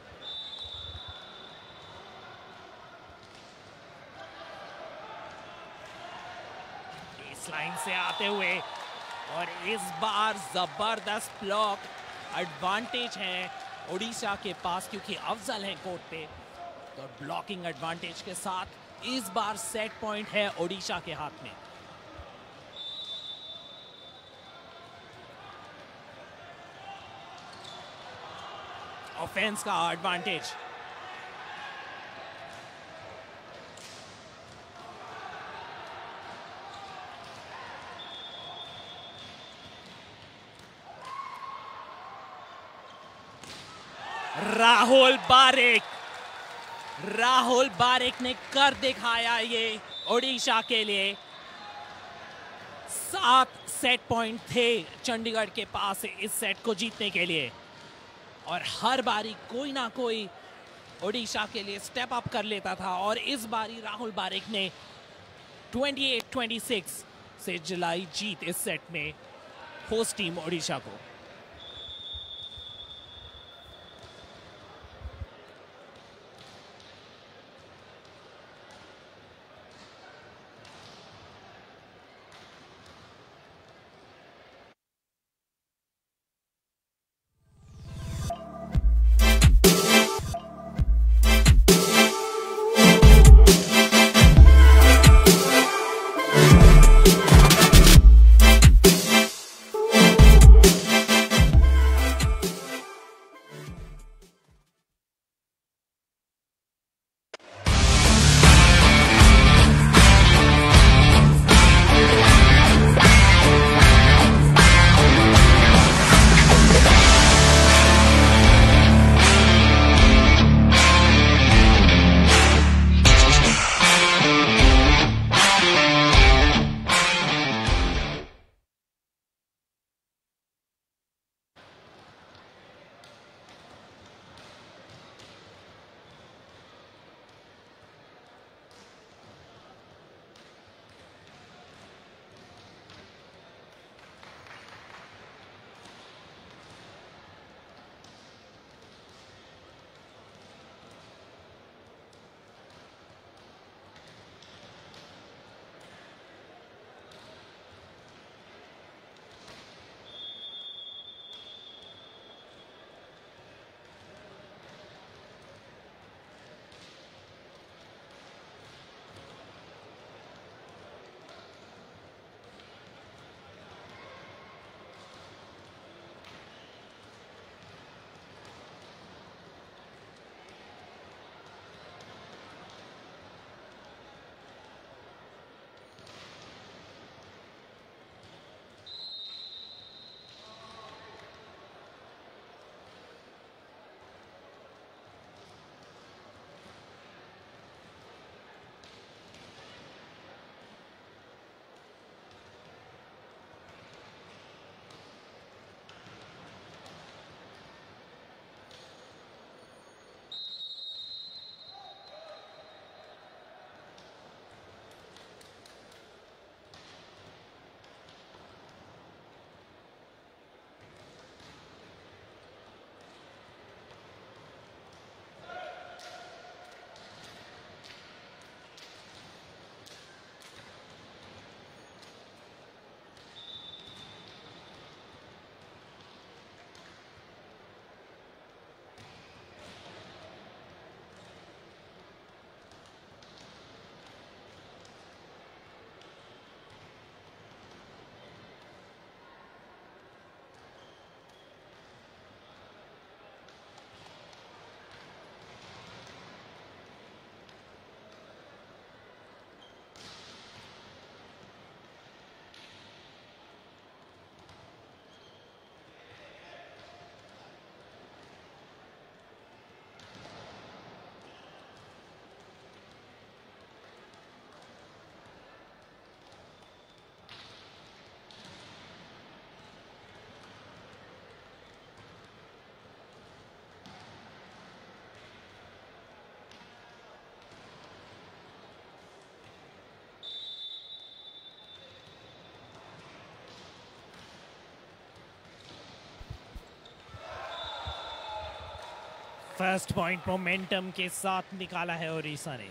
इस लाइन से आते हुए और इस बार जबरदस्त ब्लॉक। एडवांटेज है ओडिशा के पास क्योंकि अफजल है कोर्ट पे। तो ब्लॉकिंग एडवांटेज के साथ इस बार सेट पॉइंट है ओडिशा के हाथ में। ऑफेंस का एडवांटेज। राहुल बारिक ने कर दिखाया ये ओडिशा के लिए। 7 सेट पॉइंट थे चंडीगढ़ के पास इस सेट को जीतने के लिए। और हर बारी कोई ना कोई ओडिशा के लिए स्टेप अप कर लेता था। और इस बारी राहुल बारिक ने 28-26 से जिलाई जीत इस सेट में होस्ट टीम ओडिशा को। फर्स्ट पॉइंट मोमेंटम के साथ निकाला है ओडिशा ने।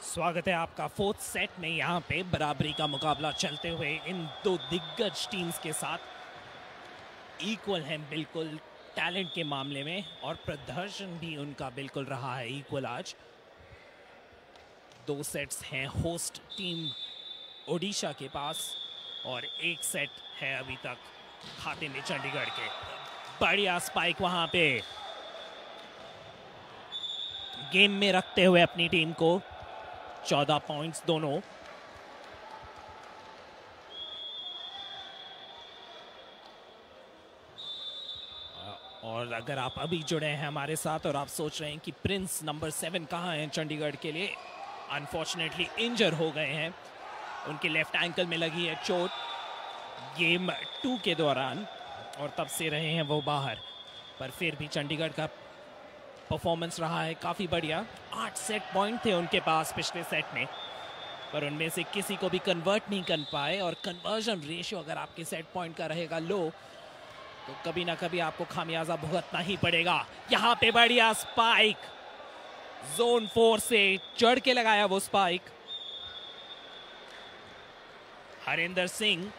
स्वागत है आपका फोर्थ सेट में। यहाँ पे बराबरी का मुकाबला चलते हुए इन दो दिग्गज टीम्स के साथ इक्वल हैं बिल्कुल टैलेंट के मामले में, और प्रदर्शन भी उनका बिल्कुल रहा है इक्वल आज। दो सेट्स हैं होस्ट टीम ओडिशा के पास और एक सेट है अभी तक खाते में चंडीगढ़ के। बढ़िया स्पाइक वहां पे गेम में रखते हुए अपनी टीम को 14 पॉइंट्स दोनों। और अगर आप अभी जुड़े हैं हमारे साथ और आप सोच रहे हैं कि प्रिंस नंबर 7 कहाँ हैं चंडीगढ़ के लिए, अनफॉर्चुनेटली इंजर हो गए हैं, उनके लेफ्ट एंकल में लगी है चोट गेम 2 के दौरान और तब से रहे हैं वो बाहर। पर फिर भी चंडीगढ़ का परफॉर्मेंस रहा है काफ़ी बढ़िया। 8 सेट पॉइंट थे उनके पास पिछले सेट में, पर उनमें से किसी को भी कन्वर्ट नहीं कर पाए। और कन्वर्जन रेशियो अगर आपके सेट पॉइंट का रहेगा लो तो कभी ना कभी आपको खामियाजा भुगतना ही पड़ेगा। यहाँ पे बढ़िया स्पाइक, जोन 4 से चढ़ के लगाया वो स्पाइक हरिंदर सिंह।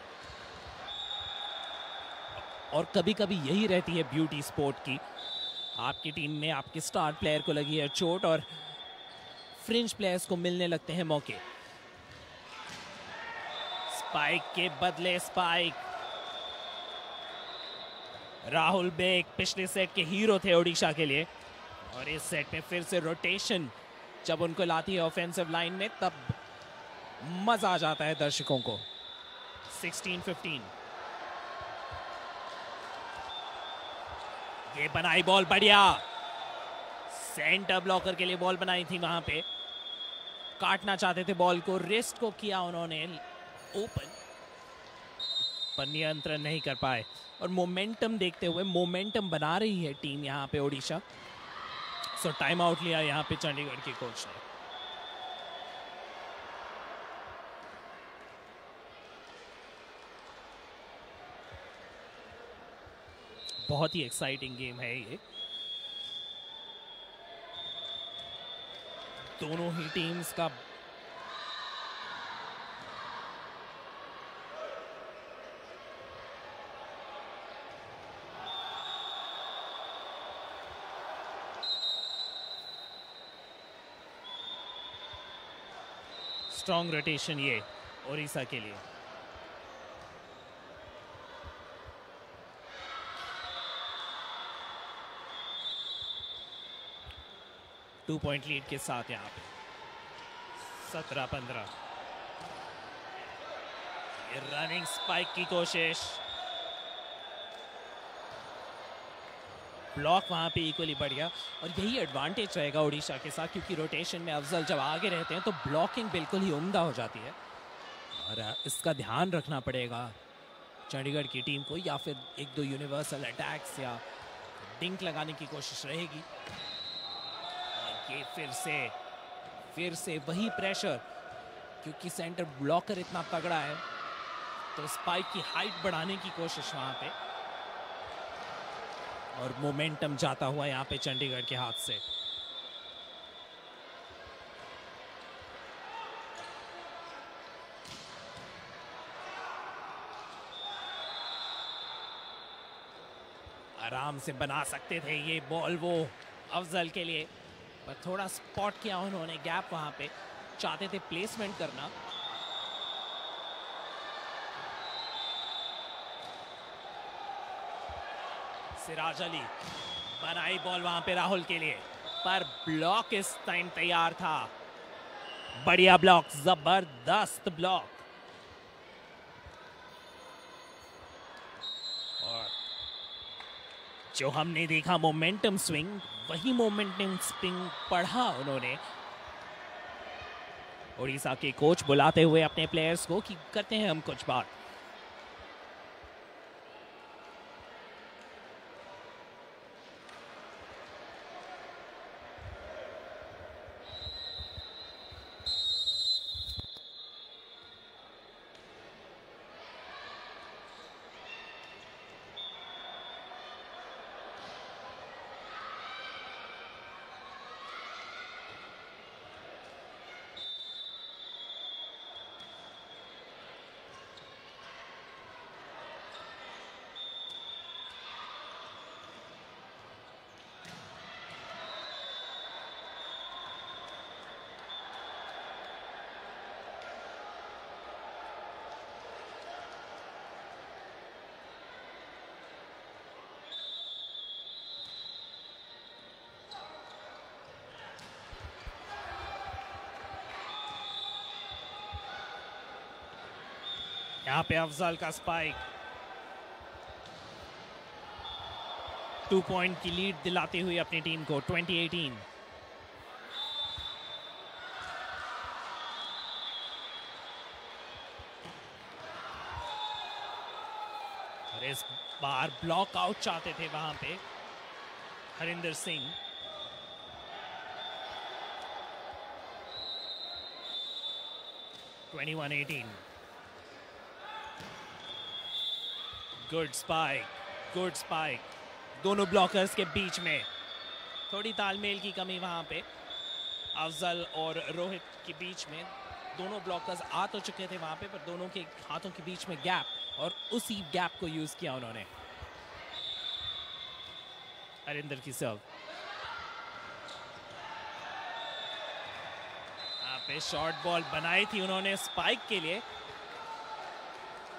और कभी कभी यही रहती है ब्यूटी स्पोर्ट की, आपकी टीम में आपके स्टार प्लेयर को लगी है चोट और फ्रिंज प्लेयर्स को मिलने लगते हैं मौके। स्पाइक के बदले स्पाइक। राहुल बेग पिछले सेट के हीरो थे ओडिशा के लिए, और इस सेट में फिर से रोटेशन जब उनको लाती है ऑफेंसिव लाइन में तब मजा आ जाता है दर्शकों को। 16-15 ये बनाई बॉल बढ़िया, सेंटर ब्लॉकर के लिए बॉल बनाई थी, वहां पे काटना चाहते थे बॉल को, रिस्ट को किया उन्होंने ओपन, पर नियंत्रण नहीं कर पाए। और मोमेंटम देखते हुए मोमेंटम बना रही है टीम यहाँ पे ओडिशा, सो टाइम आउट लिया यहाँ पे चंडीगढ़ के कोच ने। बहुत ही एक्साइटिंग गेम है ये, दोनों ही टीम्स का स्ट्रॉन्ग रोटेशन ये ओडिशा के लिए। टू पॉइंट लीड के साथ यहाँ पे 17-15। रनिंग स्पाइक की कोशिश, ब्लॉक वहां पे इक्वली बढ़िया, और यही एडवांटेज रहेगा ओडिशा के साथ, क्योंकि रोटेशन में अफजल जब आगे रहते हैं तो ब्लॉकिंग बिल्कुल ही उम्दा हो जाती है। और इसका ध्यान रखना पड़ेगा चंडीगढ़ की टीम को, या फिर एक दो यूनिवर्सल अटैक्स या डिंक लगाने की कोशिश रहेगी। और ये फिर से वही प्रेशर, क्योंकि सेंटर ब्लॉकर इतना तगड़ा है तो स्पाइक की हाइट बढ़ाने की कोशिश वहां पे, और मोमेंटम जाता हुआ यहाँ पे चंडीगढ़ के हाथ से। आराम से बना सकते थे ये बॉल वो अफजल के लिए, पर थोड़ा स्पॉट किया उन्होंने गैप, वहां पे चाहते थे प्लेसमेंट करना। सिराज अली बनाई बॉल वहां पे राहुल के लिए, पर ब्लॉक इस टाइम तैयार था। बढ़िया ब्लॉक, जबरदस्त ब्लॉक। और जो हमने देखा मोमेंटम स्विंग, वही मोमेंटम स्विंग पढ़ा उन्होंने। ओडिशा के कोच बुलाते हुए अपने प्लेयर्स को कि करते हैं हम कुछ बात। यहाँ पे अफजल का स्पाइक 2 पॉइंट की लीड दिलाते हुए अपनी टीम को 2018। और इस बार ब्लॉक आउट चाहते थे वहां पे Harinder Singh. Twenty 18। Good spike दोनों ब्लॉकर्स के बीच में थोड़ी तालमेल की कमी वहां पे अफजल और रोहित के बीच में। दोनों ब्लॉकर्स आ तो चुके थे वहां पे, पर दोनों के हाथों के बीच में गैप, और उसी गैप को यूज किया उन्होंने। हरिंदर की सर्व, यहाँ पे शॉर्ट बॉल बनाई थी उन्होंने स्पाइक के लिए,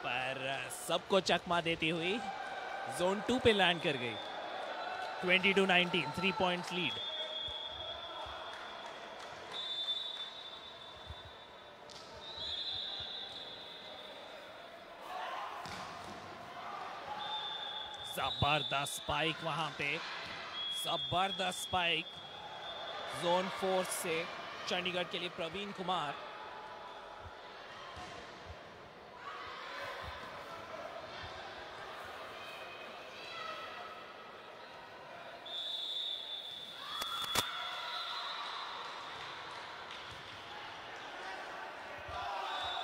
पर सबको चकमा देती हुई जोन 2 पे लैंड कर गई। 22-19, 3 पॉइंट्स लीड। जबरदस्त स्पाइक वहां पे, जबरदस्त स्पाइक जोन 4 से चंडीगढ़ के लिए प्रवीण कुमार।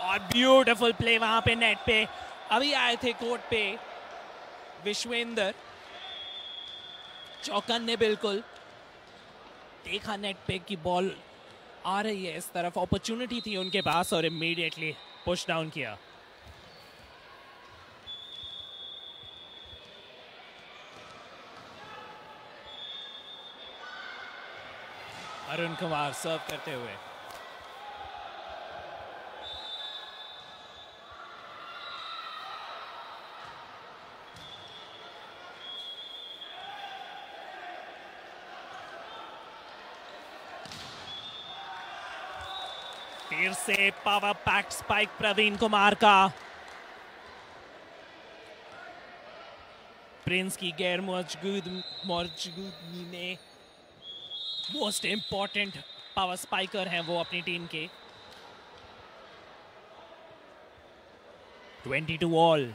और ब्यूटीफुल प्ले वहां पे नेट पे। अभी आए थे कोर्ट पे विश्वेंद्र, चौकन्ने बिल्कुल देखा नेट पे की बॉल आ रही है इस तरफ, अपॉर्चुनिटी थी उनके पास और इमीडिएटली पुश डाउन किया। अरुण कुमार सर्व करते हुए, फिर से power pack spike Praveen Kumar का। प्रिंस की गैर मौजूदगी में मोस्ट इंपॉर्टेंट पावर स्पाइकर हैं वो अपनी टीम के। 22 ऑल।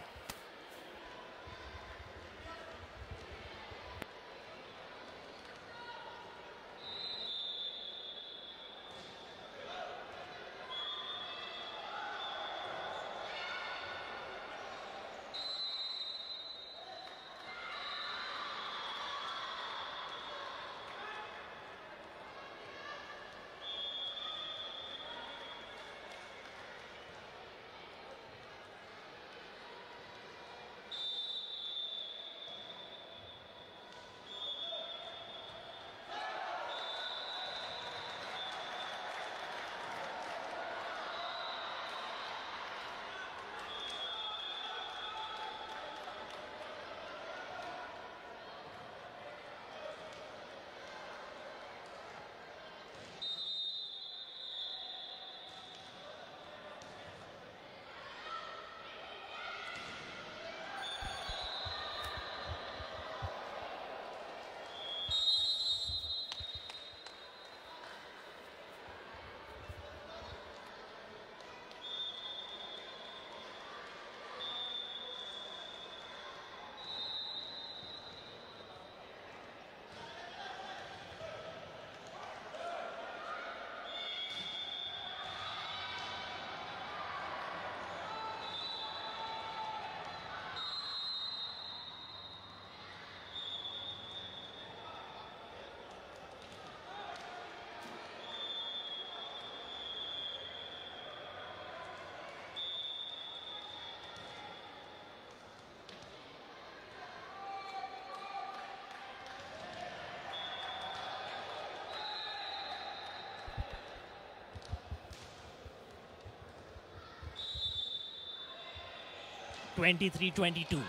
ट्वेंटी 22,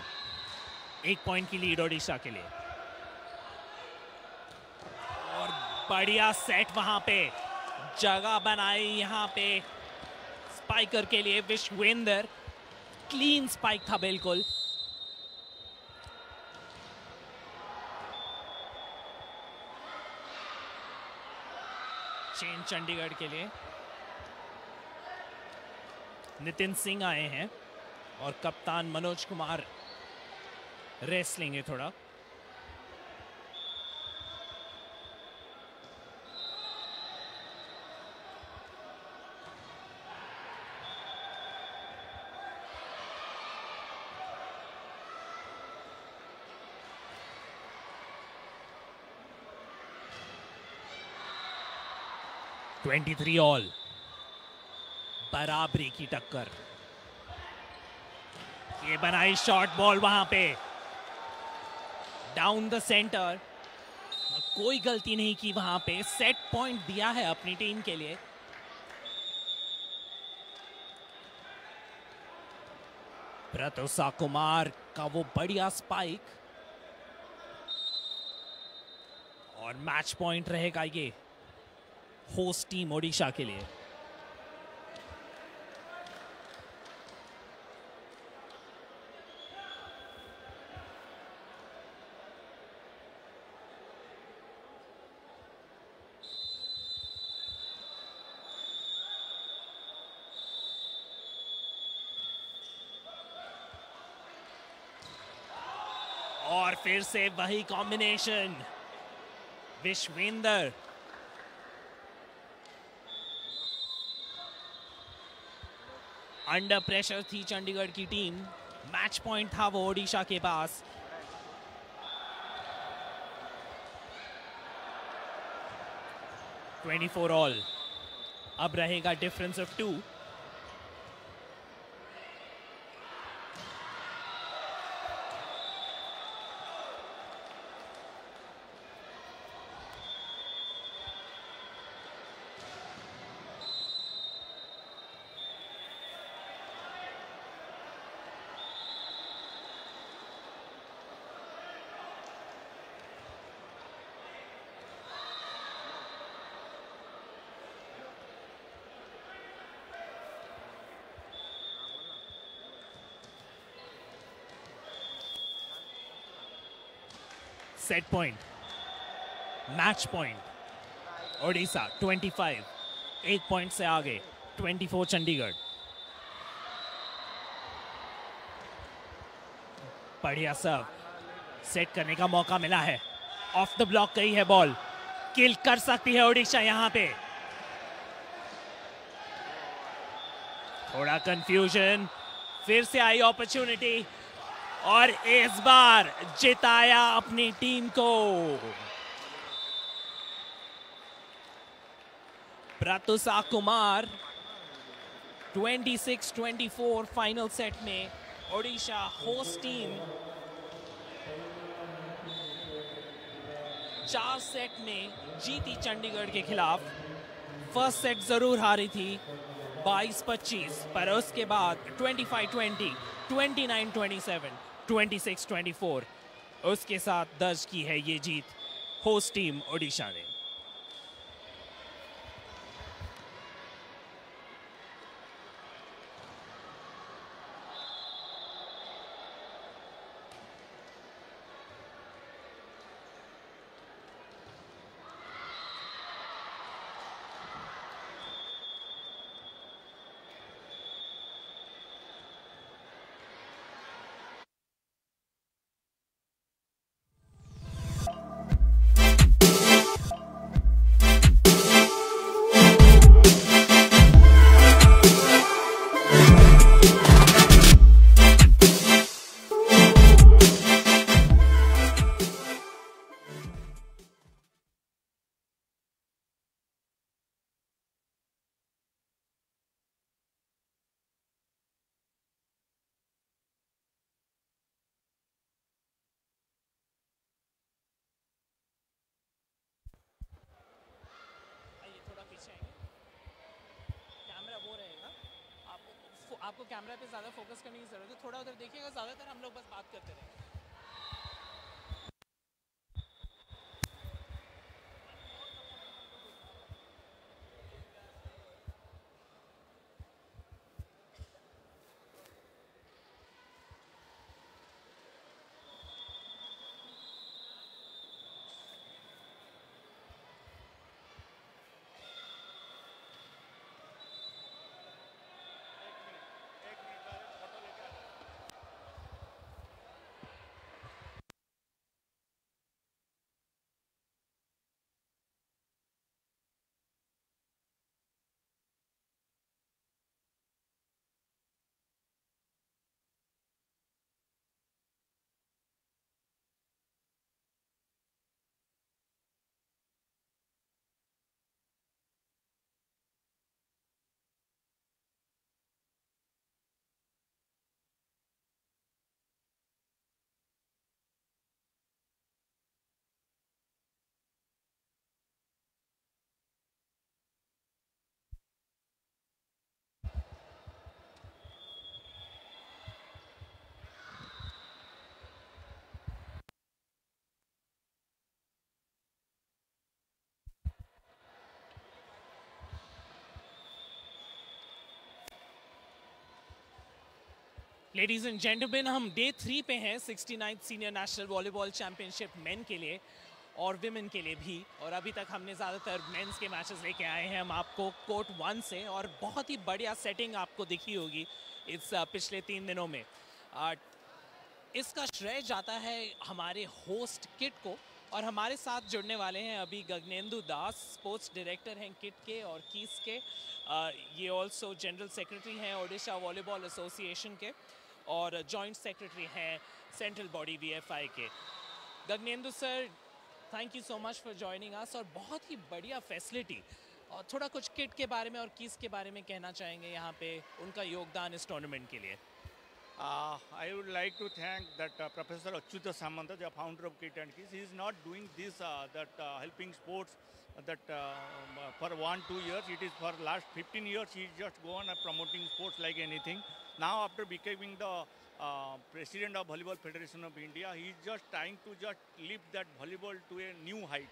1 पॉइंट की लीड ओडिशा के लिए। और बढ़िया सेट वहां पे, जगह बनाई यहाँ पे स्पाइकर के लिए विश्वेंद्र। क्लीन स्पाइक था बिल्कुल। चेंज चंडीगढ़ के लिए नितिन सिंह आए हैं और कप्तान मनोज कुमार रेस्ट लेंगे थोड़ा। ट्वेंटी 23 ऑल, बराबरी की टक्कर। ये बनाई शॉर्ट बॉल वहां पे डाउन द सेंटर, कोई गलती नहीं की वहां पे, सेट पॉइंट दिया है अपनी टीम के लिए। प्रतुषा कुमार का वो बढ़िया स्पाइक और मैच पॉइंट रहेगा ये होस्ट टीम ओडिशा के लिए। और फिर से वही कॉम्बिनेशन, विश्वेंद्र अंडर प्रेशर थी चंडीगढ़ की टीम, मैच पॉइंट था वो ओडिशा के पास। ट्वेंटी 24 ऑल, अब रहेगा difference of 2। Set point, match point Odisha 25, एक पॉइंट से आगे 24 चंडीगढ़। बढ़िया सर्व, सेट करने का मौका मिला है, ऑफ द ब्लॉक गई है बॉल, किल कर सकती है ओडिशा यहां पे। थोड़ा कंफ्यूजन, फिर से आई अपॉर्चुनिटी और इस बार जिताया अपनी टीम को। प्रतुषा कुमार 26-24 फाइनल सेट में ओडिशा होस्ट टीम 4 सेट में जीती चंडीगढ़ के खिलाफ। फर्स्ट सेट जरूर हारी थी 22-25, पर उसके बाद 25-20, 29-27, 26-24 उसके साथ दर्ज की है ये जीत होस्ट टीम ओडिशा ने। आपको कैमरा पे ज्यादा फोकस करने की जरूरत है, थोड़ा उधर देखिएगा, ज्यादातर हम लोग बस बात करते रहेंगे। लेडीज एंड जेंटलमैन, हम डे 3 पे हैं 69th senior national volleyball championship main के लिए और विमेन के लिए भी। और अभी तक हमने ज़्यादातर मेंस के मैचेस लेके आए हैं हम आपको कोर्ट 1 से, और बहुत ही बढ़िया सेटिंग आपको दिखी होगी इस पिछले 3 दिनों में। इसका श्रेय जाता है हमारे होस्ट किट को, और हमारे साथ जुड़ने वाले हैं अभी गगनेंदु दास, स्पोर्ट्स डायरेक्टर हैं किट के और कीस के। ये ऑल्सो जनरल सेक्रेटरी हैं ओडिशा वॉलीबॉल एसोसिएशन के और जॉइंट सेक्रेटरी हैं सेंट्रल बॉडी वीएफआई के। Gaganendu sir, thank you so much for joining us, और बहुत ही बढ़िया फैसिलिटी। और थोड़ा कुछ किट के बारे में और कीस के बारे में कहना चाहेंगे यहाँ पे, उनका योगदान इस टूर्नामेंट के लिए। I would like to thank that Professor Achyuta Samanta, the founder of Kit and Kiss. He is not doing this helping sports for 1-2 years. It is for last 15 years. He just go on promoting sports like anything. Now after becoming the president of Volleyball Federation of India, he is just trying to just lift that volleyball to a new height,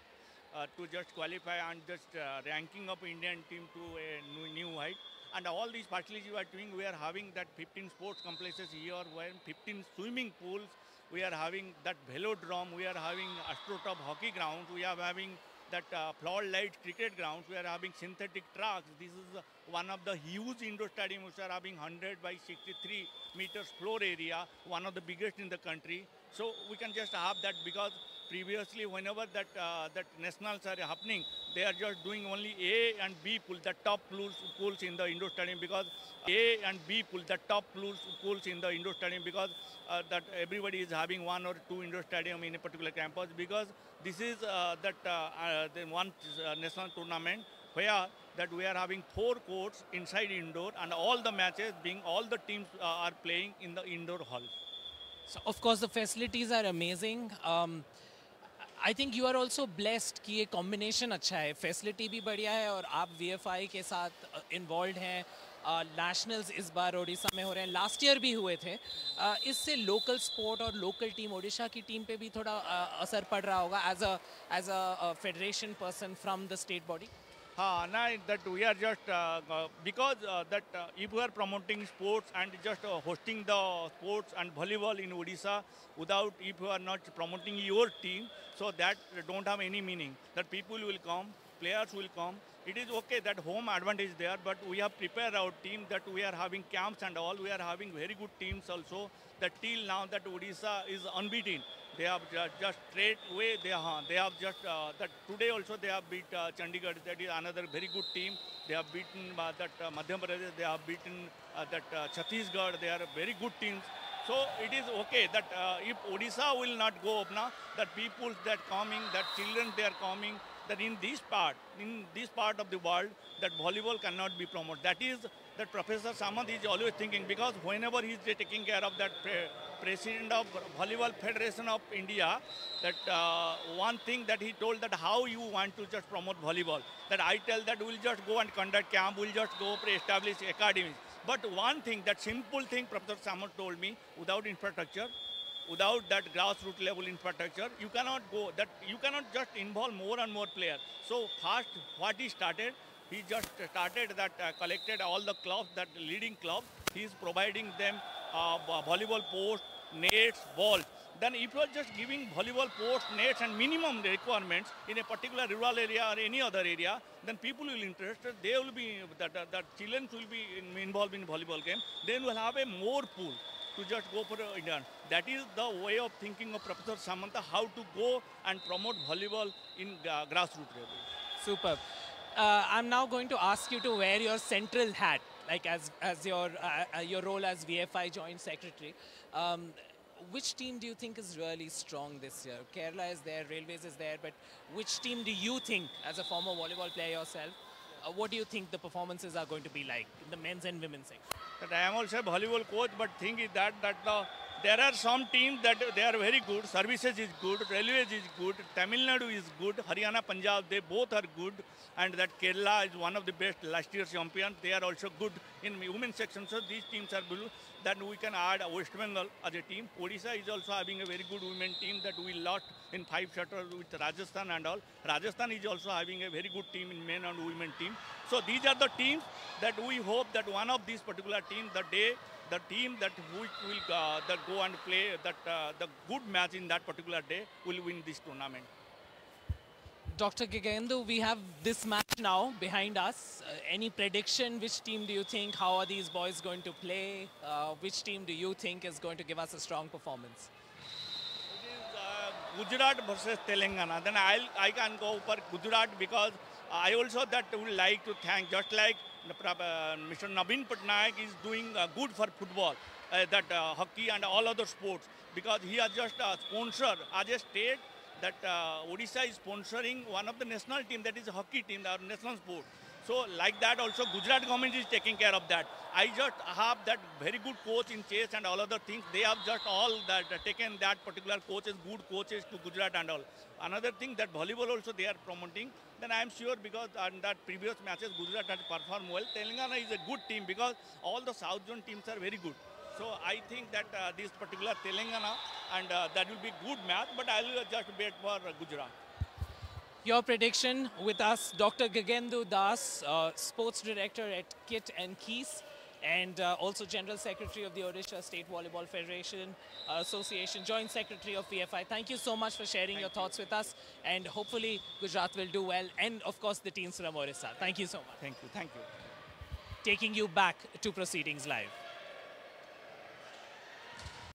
to just qualify and just ranking of Indian team to a new height. And all these facilities we are doing, we are having that 15 sports complexes here, we are 15 swimming pools, we are having that velodrome, we are having AstroTurf hockey grounds, we are having that floodlight cricket grounds, we are having synthetic tracks. This is one of the huge indoor stadiums which are having 100 by 63 meters floor area, one of the biggest in the country. So we can just have that, because previously whenever that nationals are happening, they are just doing only A and B pool, the top pools in the indoor stadium, because A and B pool, the top pools in the indoor stadium, because that everybody is having 1 or 2 indoor stadium in a particular campus, because this is the one national tournament where that we are having 4 courts inside indoor, and all the matches being, all the teams are playing in the indoor hall. So of course the facilities are amazing. I think you are also blessed कि ये कॉम्बिनेशन अच्छा है, फैसिलिटी भी बढ़िया है और आप वीएफआई के साथ इन्वॉल्व हैं। नेशनल्स इस बार ओडिशा में हो रहे हैं, लास्ट ईयर भी हुए थे। इससे लोकल स्पोर्ट और लोकल टीम, ओडिशा की टीम पे भी थोड़ा असर पड़ रहा होगा as a federation person from the state body. That we are just because that if we are promoting sports and just hosting the sports and volleyball in Odisha, without, if you are not promoting your team, so that don't have any meaning. That people will come, players will come. It is okay that home advantage there, but we have prepared our team, that we are having camps and all. We are having very good teams also. That till now that Odisha is unbeaten. They have just straight away. They have just that today also they have beat Chandigarh. That is another very good team. They have beaten that Madhya Pradesh. They have beaten that Chhattisgarh. They are very good teams. So it is okay that if Odisha will not go up now, that people that coming, that children they are coming, that in this part of the world, that volleyball cannot be promoted. That is that Professor Samant is always thinking, because whenever he is taking care of that president of Volleyball Federation of India, that one thing that he told, that how you want to just promote volleyball, that I tell that we'll just go and conduct camp, we'll just go establish academies. But one thing, that simple thing Professor Samant told me, without infrastructure, without that grassroots level infrastructure, you cannot go, that you cannot just involve more and more players. So first what he started, he just started that collected all the clubs, that leading clubs, he is providing them volleyball posts, nets, balls. Then if you are just giving volleyball posts, nets and minimum requirements in a particular rural area or any other area, then people will be interested. They will be, that children will be involved in volleyball game. Then we'll have a more pool to just go for India. That is the way of thinking of Professor Samanta, how to go and promote volleyball in grassroots level. Superb. I'm now going to ask you to wear your central hat, like as your role as VFI Joint Secretary. Which team do you think is really strong this year? Kerala is there, Railways is there, but which team do you think, as a former volleyball player yourself, what do you think the performances are going to be like in the men's and women's section? That I am also a volleyball coach, but thing is that there are some teams that they are very good. Services is good, Railways is good, Tamil Nadu is good, Haryana, Punjab, they both are good, and that Kerala is one of the best last year's champions. They are also good in women's section. So these teams are good. Then we can add West Bengal as a team. Odisha is also having a very good women team that we lost in 5 shuttles with Rajasthan and all. Rajasthan is also having a very good team in men and women team. So these are the teams that we hope that one of these particular teams, the day the team that which will that go and play that the good match in that particular day will win this tournament. Dr. Gigendu, we have this match now behind us. Any prediction? Which team do you think? How are these boys going to play? Which team do you think is going to give us a strong performance? It is Gujarat versus Telangana. Then I can go for Gujarat because I also that would like to thank, just like Mr. Naveen Patnaik is doing good for football, that hockey and all other sports, because he has just sponsored as a state that Odisha is sponsoring one of the national team, that is a hockey team, our national sport. So like that also Gujarat government is taking care of that. I just have that very good coach in chess and all other things. They have just all that taken that particular coaches, good coaches to Gujarat and all. Another thing that volleyball also they are promoting. Then I am sure because in that previous matches Gujarat had performed well. Telangana is a good team because all the South Zone teams are very good. So I think that this particular Telangana and that will be good match. But I will just bet for Gujarat. Your prediction with us, Dr. Gigendu Das, Sports Director at Kit and Keys, and also General Secretary of the Odisha State Volleyball Federation Association, Joint Secretary of PFI. Thank you so much for sharing your thoughts with us, and hopefully Gujarat will do well, and of course the teams from Odisha. Thank you so much. Thank you. Thank you. Taking you back to Proceedings Live.